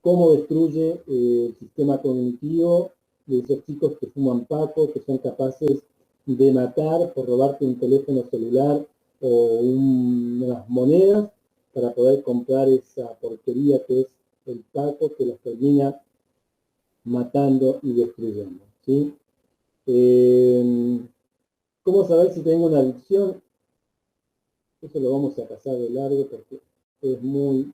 cómo destruye el sistema cognitivo de esos chicos que fuman paco, que son capaces de matar por robarte un teléfono celular o unas monedas para poder comprar esa porquería que es el paco, que los termina matando y destruyendo, ¿sí? ¿Cómo saber si tengo una adicción? Eso lo vamos a pasar de largo porque es muy...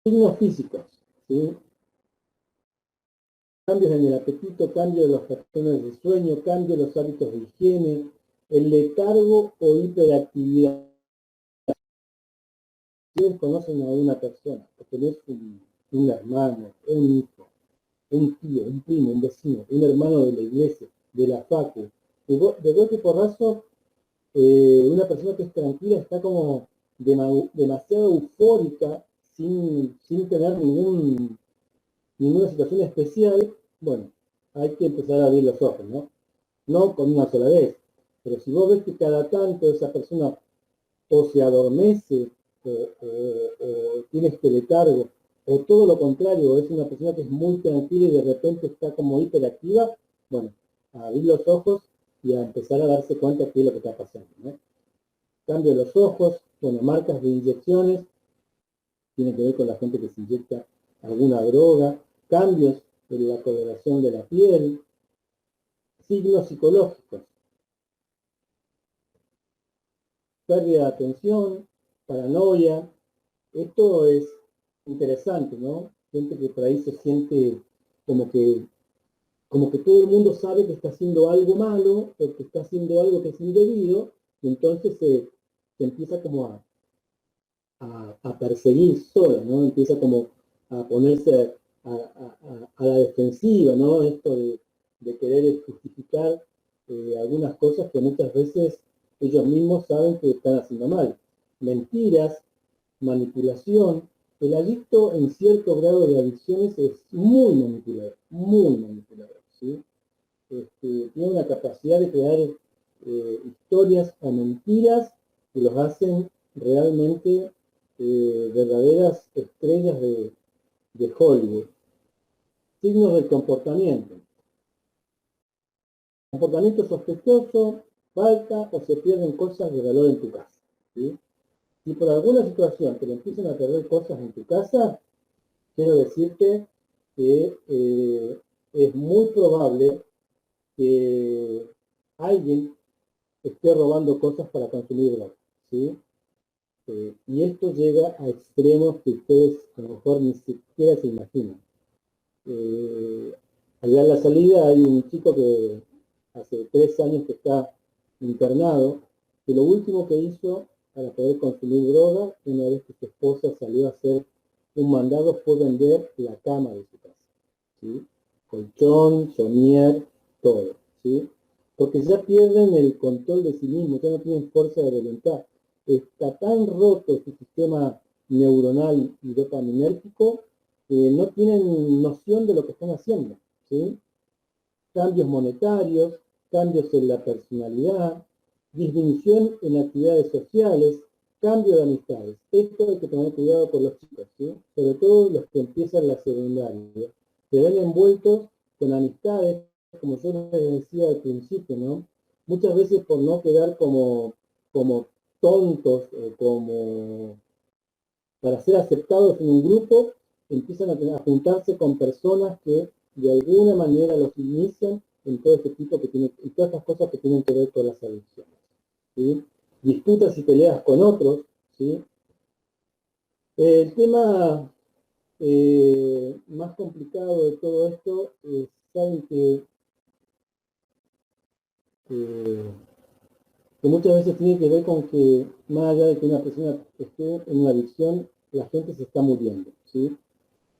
Signos físicos, ¿sí? Cambios en el apetito, cambio de los patrones de sueño, cambio de los hábitos de higiene, el letargo o hiperactividad. Ustedes conocen a una persona, o tenés un hermano, un hijo, un tío, un primo, un vecino, un hermano de la iglesia, de la facu, de golpe porrazo, una persona que es tranquila está como demasiado eufórica, sin tener ninguna situación especial. Bueno, hay que empezar a abrir los ojos, ¿no? No con una sola vez, pero si vos ves que cada tanto esa persona o se adormece o tiene este letargo, o todo lo contrario, es una persona que es muy tranquila y de repente está como hiperactiva, bueno, a abrir los ojos y a empezar a darse cuenta de qué es lo que está pasando, ¿no? Cambio de los ojos, bueno, marcas de inyecciones, tiene que ver con la gente que se inyecta alguna droga, cambios en la coloración de la piel, signos psicológicos, pérdida de atención, paranoia. Esto es interesante, ¿no? Gente que por ahí se siente como que, como que todo el mundo sabe que está haciendo algo malo, o que está haciendo algo que es indebido, y entonces se empieza como a perseguir sola, ¿no? Empieza como a ponerse a la defensiva, ¿no? Esto de querer justificar algunas cosas que muchas veces ellos mismos saben que están haciendo mal. Mentiras, manipulación. El adicto en cierto grado de adicciones es muy manipulador, ¿sí? Tiene una capacidad de crear historias o mentiras que los hacen realmente verdaderas estrellas de Hollywood. Signos del comportamiento. Comportamiento sospechoso, falta o se pierden cosas de valor en tu casa, ¿sí? Si por alguna situación te empiezan a perder cosas en tu casa, quiero decirte que es muy probable que alguien esté robando cosas para consumir drogas, ¿sí? Y esto llega a extremos que ustedes a lo mejor ni siquiera se imaginan. Allá en la salida hay un chico que hace 3 años que está internado, que lo último que hizo para poder consumir droga, una vez que su esposa salió a hacer un mandado, fue vender la cama de su casa, ¿sí? Colchón, somier, todo, ¿sí? Porque ya pierden el control de sí mismos, ya no tienen fuerza de voluntad. Está tan roto su sistema neuronal y dopaminérgico que no tienen noción de lo que están haciendo, ¿sí? Cambios monetarios, cambios en la personalidad, disminución en actividades sociales, cambio de amistades. Esto hay que tener cuidado con los chicos, ¿sí? Sobre todo los que empiezan la secundaria. Se ven envueltos con amistades, como yo les decía al principio, ¿no? muchas veces por no quedar como tontos o como para ser aceptados en un grupo, empiezan a juntarse con personas que de alguna manera los inician en todo este tipo que tiene, y todas estas cosas que tienen que ver con las adicciones, ¿sí? Disputas y peleas con otros, ¿sí? El tema más complicado de todo esto es, saben que muchas veces tiene que ver con que, más allá de que una persona esté en una adicción, la gente se está muriendo, ¿sí?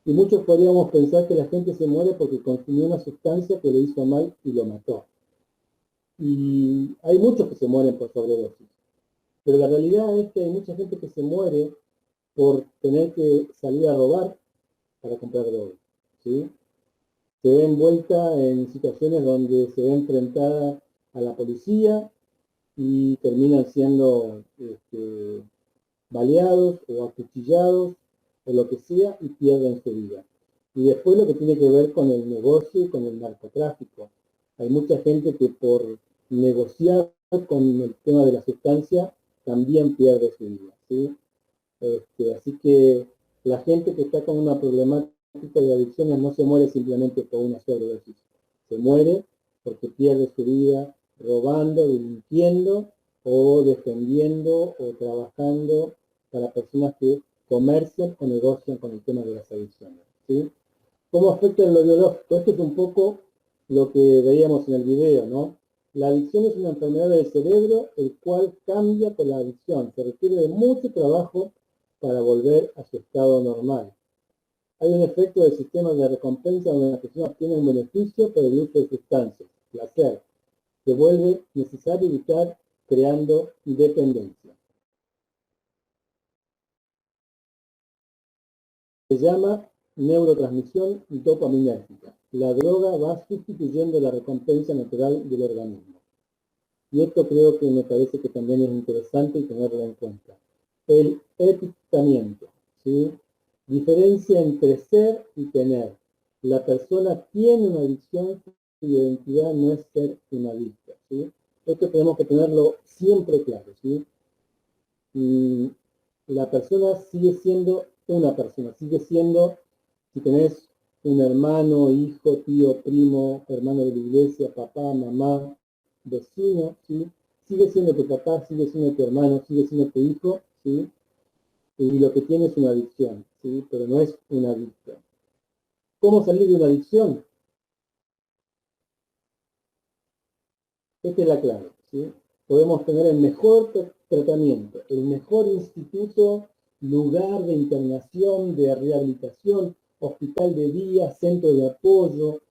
Y muchos podríamos pensar que la gente se muere porque consumió una sustancia que le hizo mal y lo mató. Y hay muchos que se mueren por sobredosis. Pero la realidad es que hay mucha gente que se muere por tener que salir a robar para comprar droga, ¿sí? Se ve envuelta en situaciones donde se ve enfrentada a la policía y terminan siendo baleados o acuchillados o lo que sea y pierden su vida. Y después lo que tiene que ver con el negocio y con el narcotráfico. Hay mucha gente que por negociar con el tema de la sustancia también pierde su vida, ¿sí? Así que la gente que está con una problemática de adicciones no se muere simplemente por una sobredosis. Se muere porque pierde su vida robando, delinquiendo o defendiendo o trabajando para personas que comercian o negocian con el tema de las adicciones, ¿sí? ¿Cómo afecta en lo biológico? Esto es un poco lo que veíamos en el video, ¿no? La adicción es una enfermedad del cerebro, el cual cambia con la adicción. Se requiere de mucho trabajo para volver a su estado normal. Hay un efecto del sistema de recompensa donde la persona obtiene un beneficio por el uso de sustancias, placer. Se vuelve necesario evitar creando dependencia. Se llama neurotransmisión dopaminérgica. La droga va sustituyendo la recompensa natural del organismo. Y esto creo que me parece que también es interesante tenerlo en cuenta. El etiquetamiento, ¿sí? Diferencia entre ser y tener. La persona tiene una adicción, su identidad no es ser una adicta, ¿sí? Esto tenemos que tenerlo siempre claro, ¿sí? Y la persona sigue siendo una persona, sigue siendo, si tenés un hermano, hijo, tío, primo, hermano de la iglesia, papá, mamá, vecino, ¿sí? Sigue siendo tu papá, sigue siendo tu hermano, sigue siendo tu hijo, ¿sí? Y lo que tiene es una adicción, ¿sí? Pero no es una adicción. ¿Cómo salir de una adicción? Esta es la clave, ¿sí? Podemos tener el mejor tratamiento, el mejor instituto, lugar de internación, de rehabilitación, hospital de día, centro de apoyo,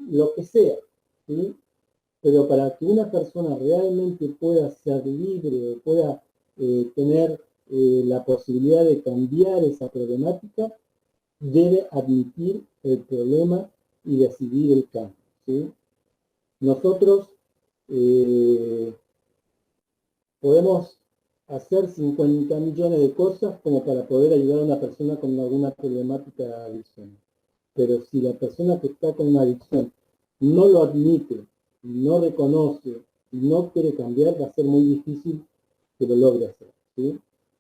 lo que sea, ¿sí? Pero para que una persona realmente pueda ser libre, pueda tener la posibilidad de cambiar esa problemática, debe admitir el problema y decidir el cambio, ¿sí? Nosotros podemos hacer 50 millones de cosas como para poder ayudar a una persona con alguna problemática de adicción. Pero si la persona que está con una adicción no lo admite, no reconoce y no quiere cambiar, va a ser muy difícil que lo logre hacer, ¿sí?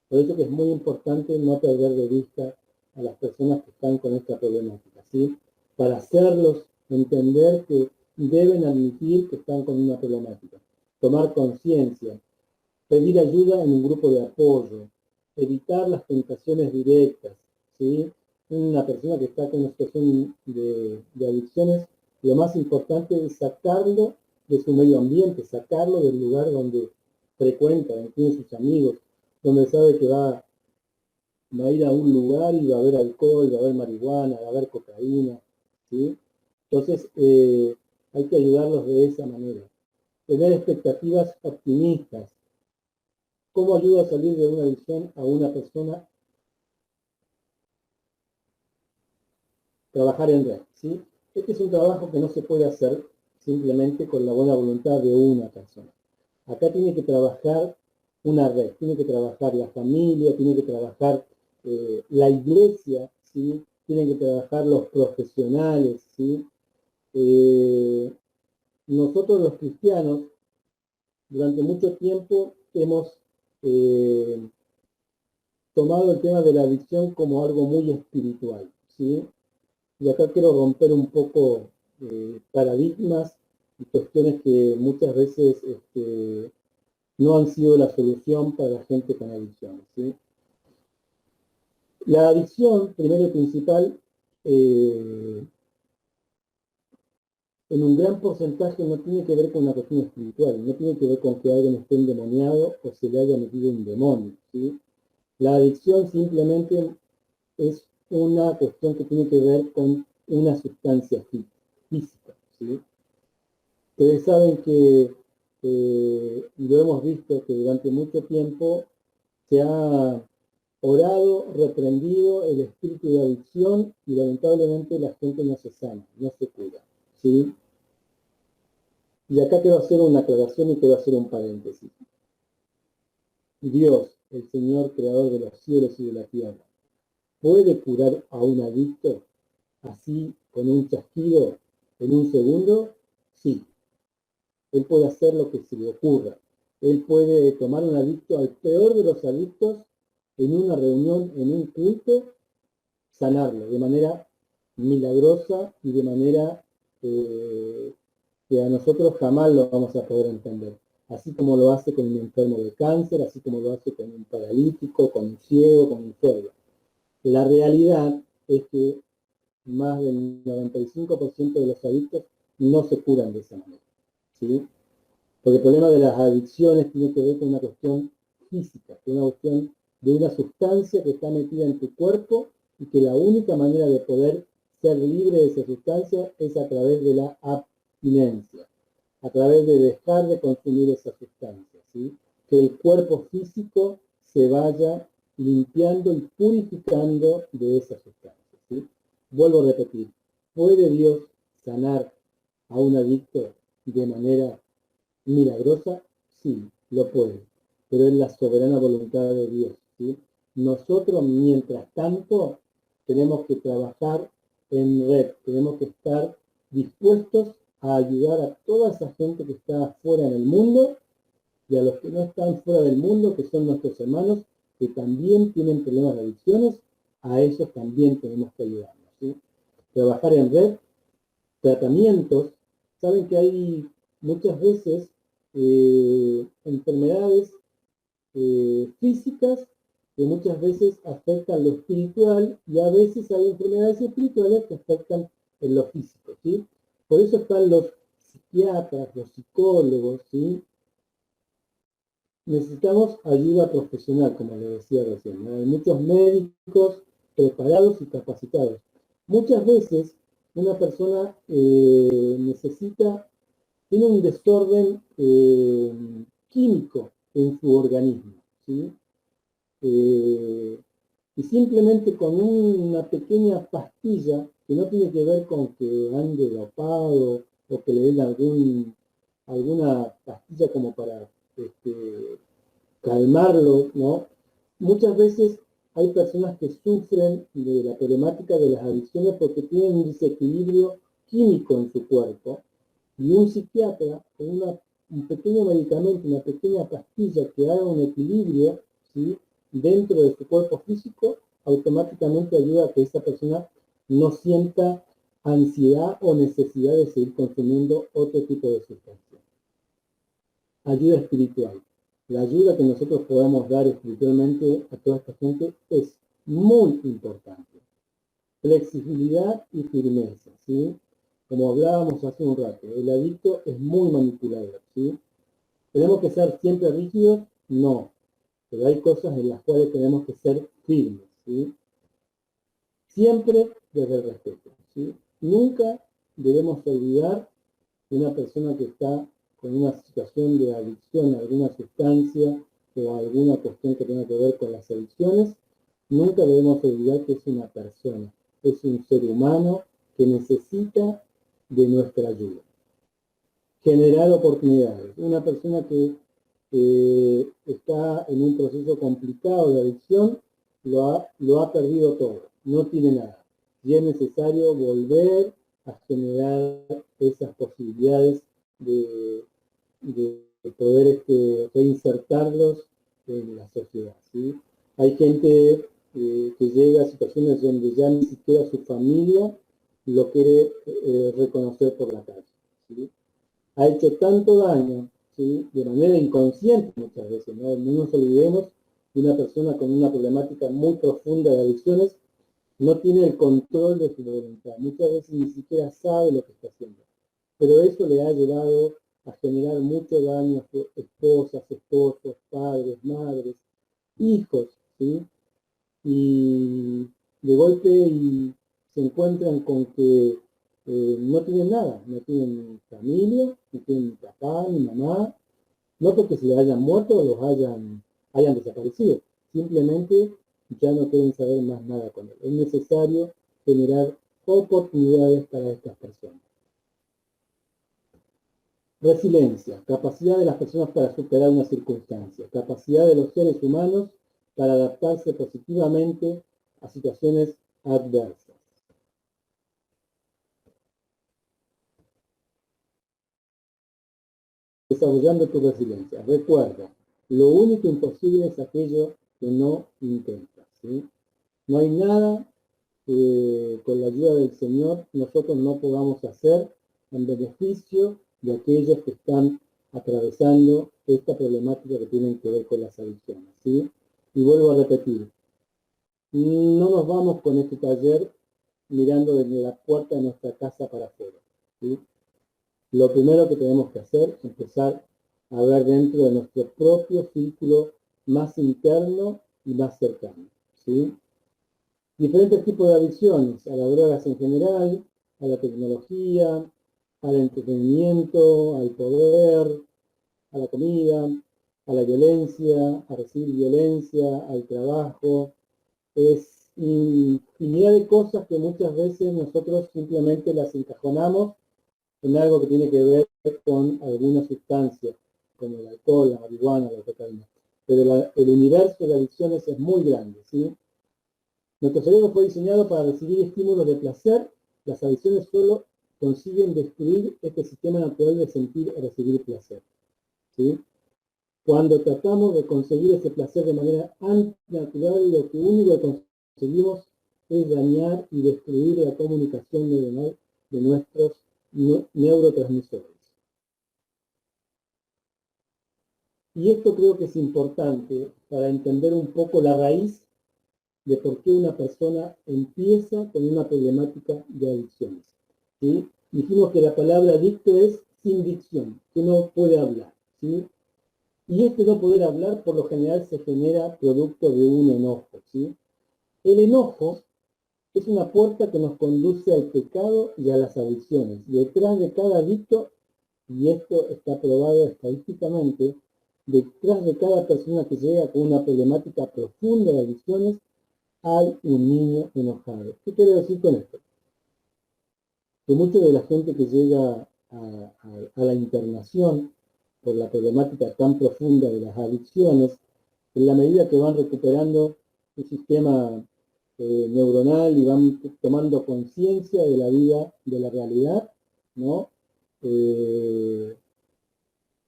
Por eso que es muy importante no perder de vista a las personas que están con esta problemática, ¿sí? Para hacerlos entender que deben admitir que están con una problemática, tomar conciencia, pedir ayuda en un grupo de apoyo, evitar las tentaciones directas, ¿sí? Una persona que está con una situación de adicciones, lo más importante es sacarlo de su medio ambiente, sacarlo del lugar donde frecuenta, donde tiene sus amigos, donde sabe que va a ir a un lugar y va a haber alcohol, va a haber marihuana, va a haber cocaína, ¿sí? Entonces, hay que ayudarlos de esa manera. Tener expectativas optimistas. ¿Cómo ayuda a salir de una adicción a una persona? Trabajar en red, ¿sí? Este es un trabajo que no se puede hacer simplemente con la buena voluntad de una persona. Acá tiene que trabajar una red, tiene que trabajar la familia, tiene que trabajar la iglesia, ¿sí? Tienen que trabajar los profesionales, ¿sí? Nosotros los cristianos durante mucho tiempo hemos tomado el tema de la adicción como algo muy espiritual, ¿sí? Y acá quiero romper un poco paradigmas y cuestiones que muchas veces no han sido la solución para la gente con adicciones, ¿sí? La adicción, primero y principal, en un gran porcentaje no tiene que ver con una cuestión espiritual, no tiene que ver con que alguien esté endemoniado o se le haya metido un demonio, ¿sí? La adicción simplemente es una cuestión que tiene que ver con una sustancia física, ¿sí? Ustedes saben que, y lo hemos visto, que durante mucho tiempo se ha orado, reprendido el espíritu de adicción y lamentablemente la gente no se sana, no se cura, ¿sí? Y acá quiero hacer una aclaración y quiero hacer un paréntesis. Dios, el Señor creador de los cielos y de la tierra, ¿puede curar a un adicto así con un chasquido en un segundo? Sí. Él puede hacer lo que se le ocurra. Él puede tomar un adicto, al peor de los adictos, en una reunión, en un culto, sanarlo de manera milagrosa y de manera que a nosotros jamás lo vamos a poder entender. Así como lo hace con un enfermo de cáncer, así como lo hace con un paralítico, con un ciego, con un sordo. La realidad es que más del 95% de los adictos no se curan de esa manera, ¿sí? Porque el problema de las adicciones tiene que ver con una cuestión física, con una cuestión de una sustancia que está metida en tu cuerpo y que la única manera de poder ser libre de esa sustancia es a través de la abstinencia, a través de dejar de consumir esa sustancia, ¿sí? Que el cuerpo físico se vaya limpiando y purificando de esa sustancia, ¿sí? Vuelvo a repetir, ¿puede Dios sanar a un adicto de manera milagrosa? Sí, lo puede, pero es la soberana voluntad de Dios, ¿sí? Nosotros, mientras tanto, tenemos que trabajar en red, tenemos que estar dispuestos a ayudar a toda esa gente que está fuera en el mundo y a los que no están fuera del mundo, que son nuestros hermanos, que también tienen problemas de adicciones, a ellos también tenemos que ayudarnos, ¿sí? Trabajar en red, tratamientos. Saben que hay muchas veces enfermedades físicas que muchas veces afectan lo espiritual y a veces hay enfermedades espirituales que afectan en lo físico, ¿sí? Por eso están los psiquiatras, los psicólogos, ¿sí? Necesitamos ayuda profesional, como le decía recién, ¿no? Hay muchos médicos preparados y capacitados. Muchas veces una persona tiene un desorden químico en su organismo, ¿sí? Y simplemente con una pequeña pastilla que no tiene que ver con que ande dopado o que le den alguna pastilla como para calmarlo, ¿no? Muchas veces hay personas que sufren de la problemática de las adicciones porque tienen un desequilibrio químico en su cuerpo y un psiquiatra con un pequeño medicamento, una pequeña pastilla que haga un equilibrio, ¿sí?, dentro de su cuerpo físico, automáticamente ayuda a que esa persona no sienta ansiedad o necesidad de seguir consumiendo otro tipo de sustancia. Ayuda espiritual. La ayuda que nosotros podamos dar espiritualmente a toda esta gente es muy importante. Flexibilidad y firmeza, ¿sí? Como hablábamos hace un rato, el adicto es muy manipulador, ¿sí? ¿Tenemos que ser siempre rígidos? No. Pero hay cosas en las cuales tenemos que ser firmes, ¿sí? Siempre desde el respeto, ¿sí? Nunca debemos olvidar que una persona que está con una situación de adicción a alguna sustancia o alguna cuestión que tenga que ver con las adicciones, nunca debemos olvidar que es una persona, es un ser humano que necesita de nuestra ayuda. Generar oportunidades. Una persona que está en un proceso complicado de adicción lo ha perdido todo, no tiene nada. Y es necesario volver a generar esas posibilidades de poder reinsertarlos en la sociedad, ¿sí? Hay gente que llega a situaciones donde ya ni siquiera su familia lo quiere reconocer por la calle, ¿sí? Ha hecho tanto daño, ¿sí? De manera inconsciente muchas veces, ¿no? No nos olvidemos que una persona con una problemática muy profunda de adicciones no tiene el control de su voluntad, muchas veces ni siquiera sabe lo que está haciendo, pero eso le ha llevado a generar mucho daño a sus esposas, esposos, padres, madres, hijos, ¿sí? Y de golpe se encuentran con que no tienen nada, no tienen familia, no tienen ni papá, ni mamá, no porque se les hayan muerto o hayan desaparecido, simplemente ya no quieren saber más nada con él. Es necesario generar oportunidades para estas personas. Resiliencia, capacidad de las personas para superar una circunstancia, capacidad de los seres humanos para adaptarse positivamente a situaciones adversas. Desarrollando tu resiliencia. Recuerda, lo único imposible es aquello que no intentas, ¿sí? No hay nada que con la ayuda del Señor nosotros no podamos hacer en beneficio de aquellos que están atravesando esta problemática que tienen que ver con las adicciones, ¿sí? Y vuelvo a repetir, no nos vamos con este taller mirando desde la puerta de nuestra casa para afuera, ¿sí? Lo primero que tenemos que hacer es empezar a ver dentro de nuestro propio círculo más interno y más cercano, ¿sí? Diferentes tipos de adicciones, a las drogas en general, a la tecnología, al entretenimiento, al poder, a la comida, a la violencia, a recibir violencia, al trabajo. Es infinidad de cosas que muchas veces nosotros simplemente las encajonamos en algo que tiene que ver con alguna sustancia, como el alcohol, la marihuana, la cocaína. Pero el universo de adicciones es muy grande, ¿sí? Nuestro cerebro fue diseñado para recibir estímulos de placer. Las adicciones solo consiguen destruir este sistema natural de sentir o recibir placer, ¿sí? Cuando tratamos de conseguir ese placer de manera antinatural, lo que único que conseguimos es dañar y destruir la comunicación neuronal de nuestros neurotransmisores. Y esto creo que es importante para entender un poco la raíz de por qué una persona empieza con una problemática de adicciones, ¿sí? Dijimos que la palabra adicto es sin dicción, que no puede hablar, ¿sí? Y este no poder hablar por lo general se genera producto de un enojo, ¿sí? El enojo es una puerta que nos conduce al pecado y a las adicciones. Detrás de cada adicto, y esto está probado estadísticamente, detrás de cada persona que llega con una problemática profunda de adicciones, hay un niño enojado. ¿Qué quiero decir con esto? Que mucha de la gente que llega a la internación por la problemática tan profunda de las adicciones, en la medida que van recuperando un sistema neuronal y van tomando conciencia de la vida, de la realidad, ¿no?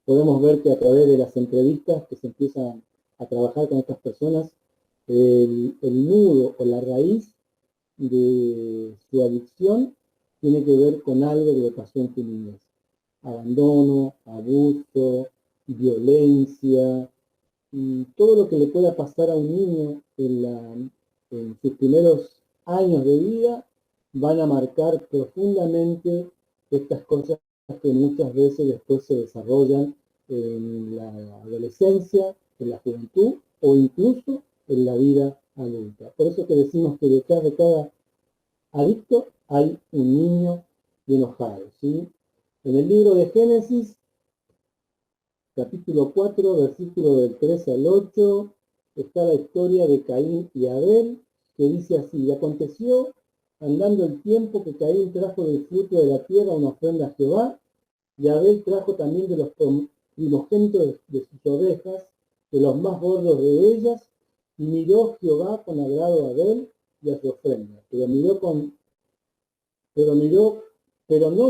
Podemos ver que a través de las entrevistas que se empiezan a trabajar con estas personas, el nudo o la raíz de su adicción tiene que ver con algo que le pasó en su niñez. Abandono, abuso, violencia, y todo lo que le pueda pasar a un niño en sus primeros años de vida van a marcar profundamente estas cosas que muchas veces después se desarrollan en la adolescencia, en la juventud o incluso en la vida adulta. Por eso que decimos que detrás de cada adicto hay un niño enojado, ¿sí? En el libro de Génesis, capítulo 4, versículo del 3 al 8, está la historia de Caín y Abel, que dice así: y aconteció, andando el tiempo, que Caín trajo del fruto de la tierra una ofrenda a Jehová, y Abel trajo también de los primogénitos de sus ovejas, de los más gordos de ellas, y miró Jehová con agrado a Abel y a su ofrenda, pero no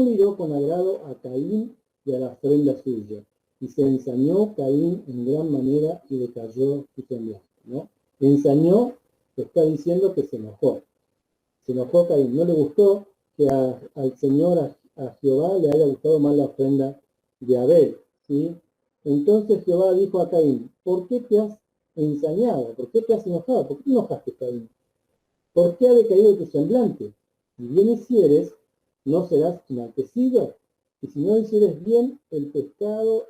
miró con agrado a Caín y a la ofrenda suya. y se ensañó Caín en gran manera y decayó su semblante, ¿no? Ensañó, está diciendo que se enojó. Se enojó Caín, no le gustó que al Señor, a Jehová, le haya gustado más la ofrenda de Abel, ¿sí? Entonces Jehová dijo a Caín, ¿por qué te has ensañado? ¿Por qué te has enojado? ¿Por qué te enojaste, Caín? ¿Por qué ha decaído tu semblante? Si bien hicieres, no serás enaltecido. Y si no hicieres bien, el pecado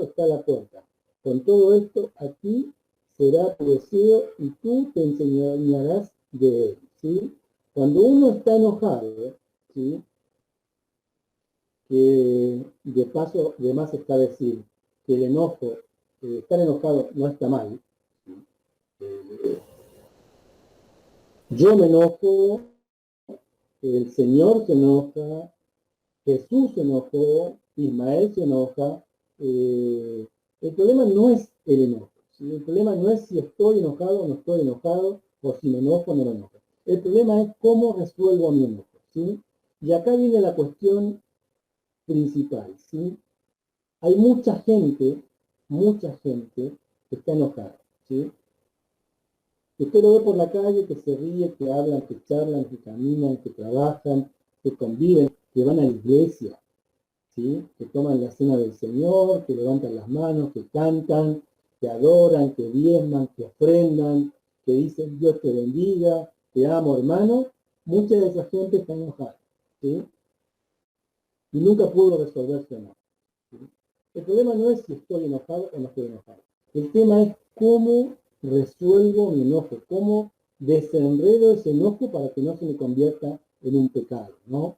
está a la puerta. Con todo esto, a ti será tu deseo y tú te enseñarás de él, ¿sí? Cuando uno está enojado, ¿sí? Que de paso, de más está decir que el enojo, estar enojado no está mal. Yo me enojo, el Señor se enoja, Jesús se enojó, Ismael se enoja. El problema no es el enojo, ¿sí? El problema no es si estoy enojado o no estoy enojado, o si me enojo o no me enojo. El problema es cómo resuelvo mi enojo, ¿sí? Y acá viene la cuestión principal, ¿sí? Hay mucha gente que está enojada, ¿sí? Usted lo ve por la calle, que se ríe, que hablan, que charlan, que caminan, que trabajan, que conviven, que van a la iglesia, ¿sí? Que toman la cena del Señor, que levantan las manos, que cantan, que adoran, que diezman, que ofrendan, que dicen Dios te bendiga, te amo hermano. Mucha de esa gente está enojada, ¿sí? Y nunca pudo resolver su enojo, ¿sí? El problema no es si estoy enojado o no estoy enojado. El tema es cómo resuelvo mi enojo, cómo desenredo ese enojo para que no se me convierta en un pecado, ¿no?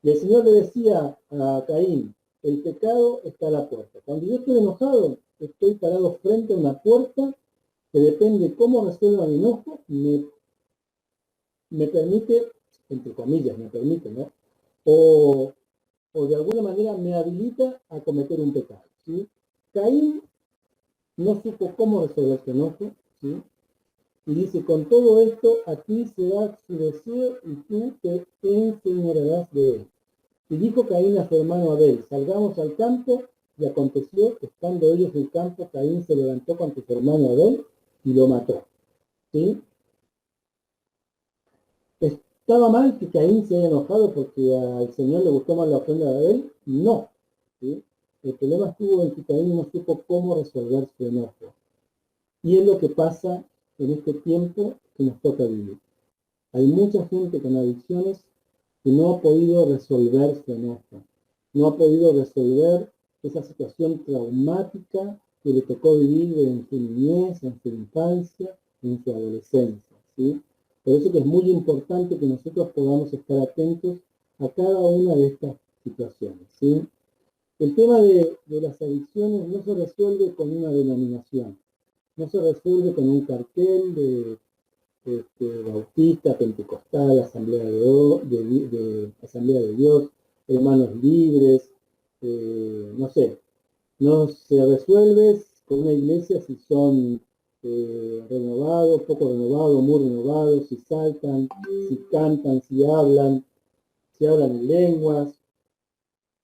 Y el Señor le decía a Caín, el pecado está a la puerta. Cuando yo estoy enojado, estoy parado frente a una puerta que depende de cómo resuelva mi enojo, me permite, entre comillas, me permite, ¿no? O de alguna manera me habilita a cometer un pecado, ¿sí? Caín no supo cómo resolver su enojo, ¿sí? Y dice, con todo esto, a ti será su deseo y tú te enseñarás de él. Y dijo Caín a su hermano Abel, salgamos al campo, y aconteció que estando ellos en el campo, Caín se levantó contra su hermano Abel y lo mató, ¿sí? ¿Estaba mal que Caín se haya enojado porque al Señor le gustó más la ofrenda de Abel? No, ¿sí? El problema estuvo en que Caín no supo cómo resolver su enojo. Y es lo que pasa en este tiempo que nos toca vivir. Hay mucha gente con adicciones que no ha podido resolver su enojo, no ha podido resolver esa situación traumática que le tocó vivir en su niñez, en su infancia, en su adolescencia, ¿sí? Por eso que es muy importante que nosotros podamos estar atentos a cada una de estas situaciones, ¿sí? El tema de las adicciones no se resuelve con una denominación, no se resuelve con un cartel de bautista, pentecostal, Asamblea de Dios, hermanos libres, no sé, no se resuelve con una iglesia si son renovados, poco renovados, muy renovados, si saltan, si cantan, si hablan en lenguas,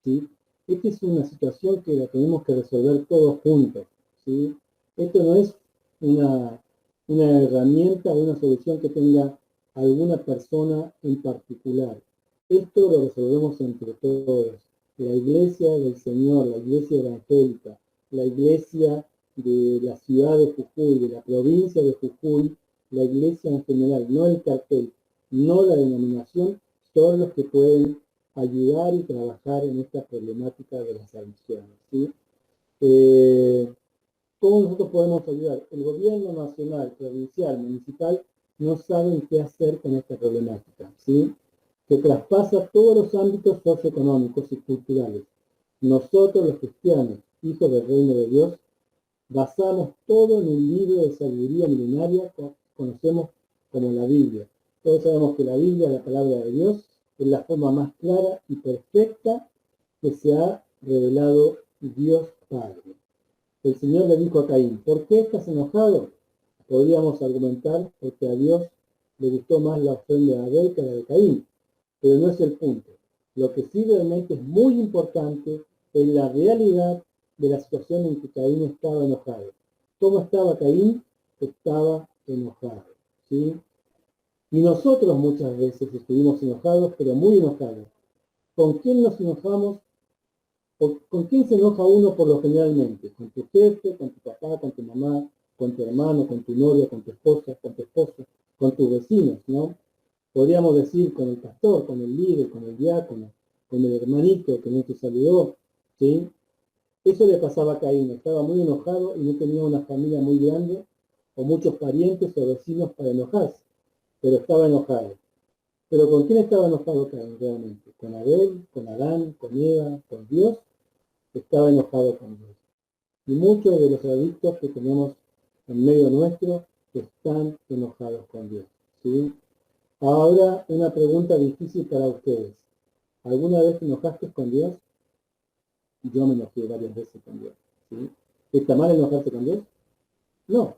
¿sí? Esta es una situación que la tenemos que resolver todos juntos, ¿sí? Esto no es una herramienta o una solución que tenga alguna persona en particular. Esto lo resolvemos entre todos. La iglesia del Señor, la iglesia evangélica, la iglesia de la ciudad de Jujuy, de la provincia de Jujuy, la iglesia en general, no el cartel, no la denominación, son los que pueden ayudar y trabajar en esta problemática de las adicciones, ¿sí? ¿Cómo nosotros podemos ayudar? El gobierno nacional, provincial, municipal, no saben qué hacer con esta problemática, ¿sí? Que traspasa todos los ámbitos socioeconómicos y culturales. Nosotros, los cristianos, hijos del reino de Dios, basamos todo en un libro de sabiduría milenaria que conocemos como la Biblia. Todos sabemos que la Biblia, la palabra de Dios, es la forma más clara y perfecta que se ha revelado Dios Padre. El Señor le dijo a Caín, ¿por qué estás enojado? Podríamos argumentar porque a Dios le gustó más la ofrenda de Abel que la de Caín, pero no es el punto. Lo que sí realmente es muy importante es la realidad de la situación en que Caín estaba enojado. ¿Cómo estaba Caín? Estaba enojado, ¿sí? Y nosotros muchas veces estuvimos enojados, pero muy enojados. ¿Con quién nos enojamos? ¿Con quién se enoja uno por lo generalmente? ¿Con tu jefe, con tu papá, con tu mamá, con tu hermano, con tu novia, con tu esposa, con tu esposo, con tus vecinos, ¿no? Podríamos decir con el pastor, con el líder, con el diácono, con el hermanito que no te saludó, ¿sí? Eso le pasaba a Caín, estaba muy enojado y no tenía una familia muy grande o muchos parientes o vecinos para enojarse, pero estaba enojado. Pero ¿con quién estaba enojado Caín realmente? ¿Con Abel, con Adán, con Eva, con Dios? Estaba enojado con Dios. Y muchos de los adictos que tenemos en medio nuestro están enojados con Dios, ¿sí? Ahora una pregunta difícil para ustedes. ¿Alguna vez te enojaste con Dios? Yo me enojé varias veces con Dios, ¿sí? ¿Está mal enojarse con Dios? No.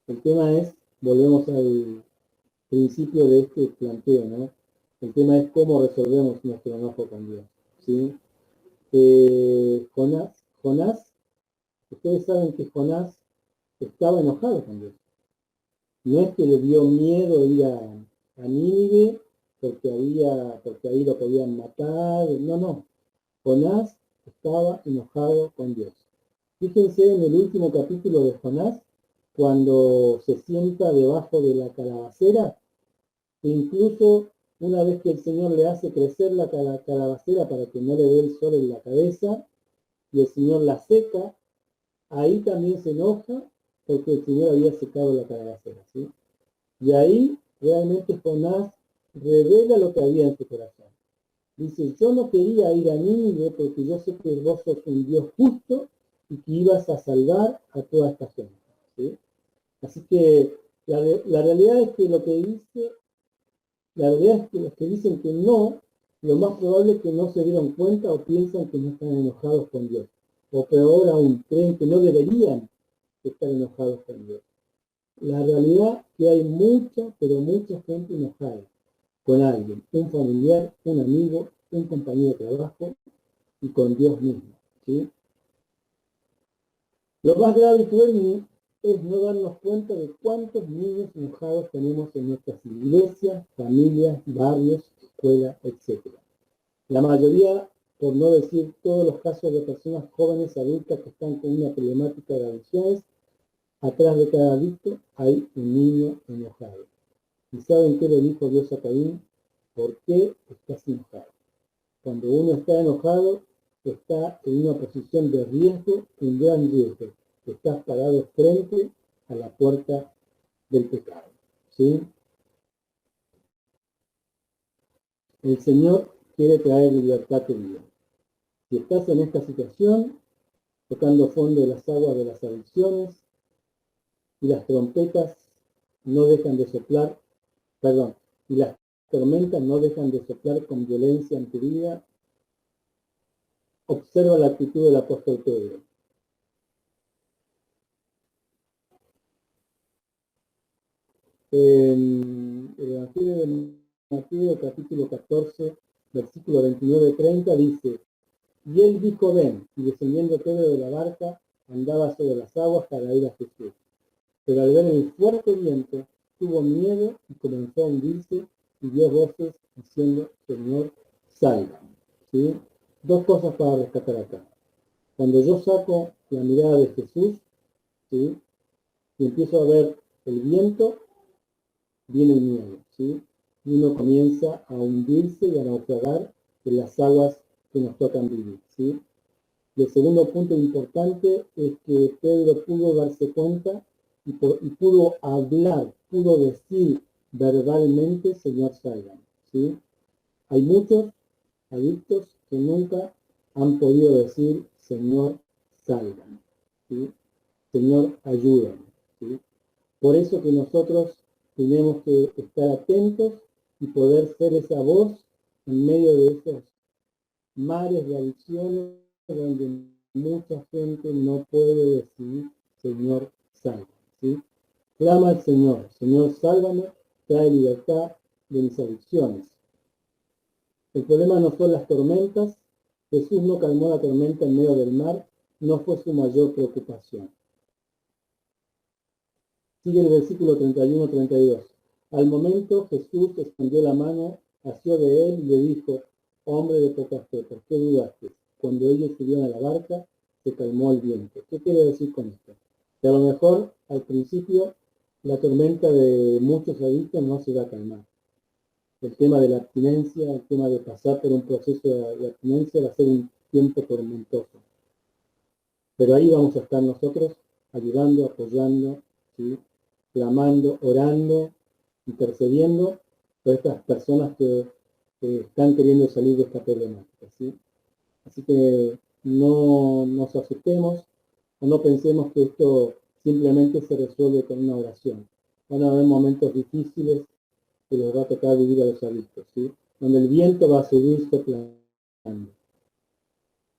El tema es, volvemos al principio de este planteo, ¿no? El tema es cómo resolvemos nuestro enojo con Dios, ¿sí? Jonás, ustedes saben que Jonás estaba enojado con Dios. No es que le dio miedo ir a Nínive porque ahí lo podían matar, no. Jonás estaba enojado con Dios. Fíjense en el último capítulo de Jonás, cuando se sienta debajo de la calabacera, e incluso una vez que el Señor le hace crecer la calabacera para que no le dé el sol en la cabeza, y el Señor la seca, ahí también se enoja porque el Señor había secado la calabacera, ¿sí? Y ahí realmente Jonás revela lo que había en su corazón. Dice, yo no quería ir a Nínive porque yo sé que vos sos un Dios justo y que ibas a salvar a toda esta gente, ¿sí? Así que la realidad es que la realidad es que los que dicen que no, lo más probable es que no se dieron cuenta o piensan que no están enojados con Dios. O peor aún, creen que no deberían estar enojados con Dios. La realidad es que hay mucha, pero mucha gente enojada con alguien, un familiar, un amigo, un compañero de trabajo y con Dios mismo, ¿sí? Lo más grave y cruel es no darnos cuenta de cuántos niños enojados tenemos en nuestras iglesias, familias, barrios, escuelas, etc. La mayoría, por no decir todos los casos de personas jóvenes adultas que están con una problemática de adicciones, atrás de cada adicto hay un niño enojado. ¿Y saben qué le dijo Dios a Caín? ¿Por qué estás enojado? Cuando uno está enojado, está en una posición de riesgo, un gran riesgo. Estás parado frente a la puerta del pecado, ¿sí? El Señor quiere traer libertad a tu vida. Si estás en esta situación, tocando fondo de las aguas de las adicciones, y las trompetas no dejan de soplar, y las tormentas no dejan de soplar con violencia en tu vida, observa la actitud del apóstol Pedro. En el Evangelio de Mateo, capítulo 14, versículo 29-30, dice, y él dijo, ven, y descendiendo Pedro de la barca, andaba sobre las aguas para ir a Jesús. Pero al ver el fuerte viento, tuvo miedo y comenzó a hundirse y dio voces diciendo, Señor, sálvame, ¿sí? Dos cosas para rescatar acá. Cuando yo saco la mirada de Jesús, ¿sí? Y empiezo a ver el viento, viene el miedo, ¿sí? Y uno comienza a hundirse y a naufragar en las aguas que nos tocan vivir, ¿sí? Y el segundo punto importante es que Pedro pudo darse cuenta y pudo hablar, pudo decir verbalmente, Señor, sálvame, ¿sí? Hay muchos adictos que nunca han podido decir, Señor, sálvame, ¿sí? Señor, ayúdame, ¿sí? Por eso que nosotros tenemos que estar atentos y poder ser esa voz en medio de esos mares de adicciones donde mucha gente no puede decir, Señor, sálvame, ¿sí? Clama al Señor, Señor, sálvame, trae libertad de mis adicciones. El problema no son las tormentas. Jesús no calmó la tormenta en medio del mar, no fue su mayor preocupación. Sigue el versículo 31-32. Al momento Jesús extendió la mano, asió de él y le dijo, hombre de poca fe, ¿por qué dudaste? Cuando ellos subieron a la barca, se calmó el viento. ¿Qué quiere decir con esto? Que a lo mejor al principio la tormenta de muchos adictos no se va a calmar. El tema de la abstinencia, el tema de pasar por un proceso de abstinencia va a ser un tiempo tormentoso. Pero ahí vamos a estar nosotros ayudando, apoyando, ¿sí? Clamando, orando, intercediendo por estas personas que están queriendo salir de esta problemática, ¿sí? Así que no nos asustemos o no pensemos que esto simplemente se resuelve con una oración. Van a haber momentos difíciles que les va a tocar vivir a los adictos, ¿sí? Donde el viento va a seguir soplando.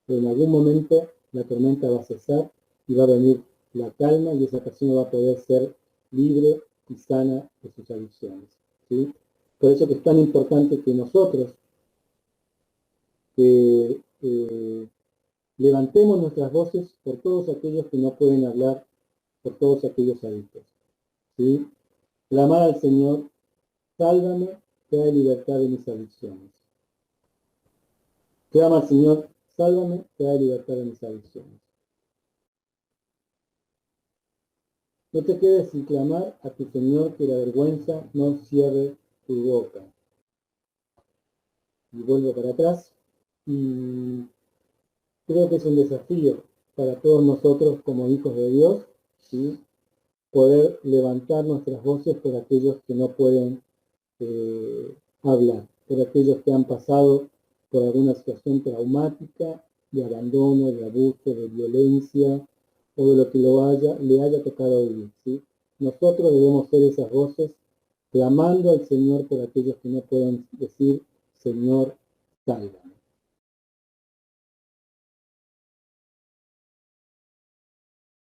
Pero en algún momento la tormenta va a cesar y va a venir la calma y esa persona va a poder ser libre y sana de sus adicciones, ¿sí? Por eso que es tan importante que nosotros levantemos nuestras voces por todos aquellos que no pueden hablar, por todos aquellos adictos, ¿sí? Clamar al Señor, sálvame, trae libertad de mis adicciones. Clama al Señor, sálvame, trae libertad de mis adicciones. No te quedes sin clamar a tu Señor, que la vergüenza no cierre tu boca. Y vuelvo para atrás. Y creo que es un desafío para todos nosotros como hijos de Dios, ¿sí? Poder levantar nuestras voces por aquellos que no pueden hablar, por aquellos que han pasado por alguna situación traumática, de abandono, de abuso, de violencia, o de lo que le haya tocado vivir, ¿sí? Nosotros debemos ser esas voces clamando al Señor por aquellos que no pueden decir, Señor, sálvame.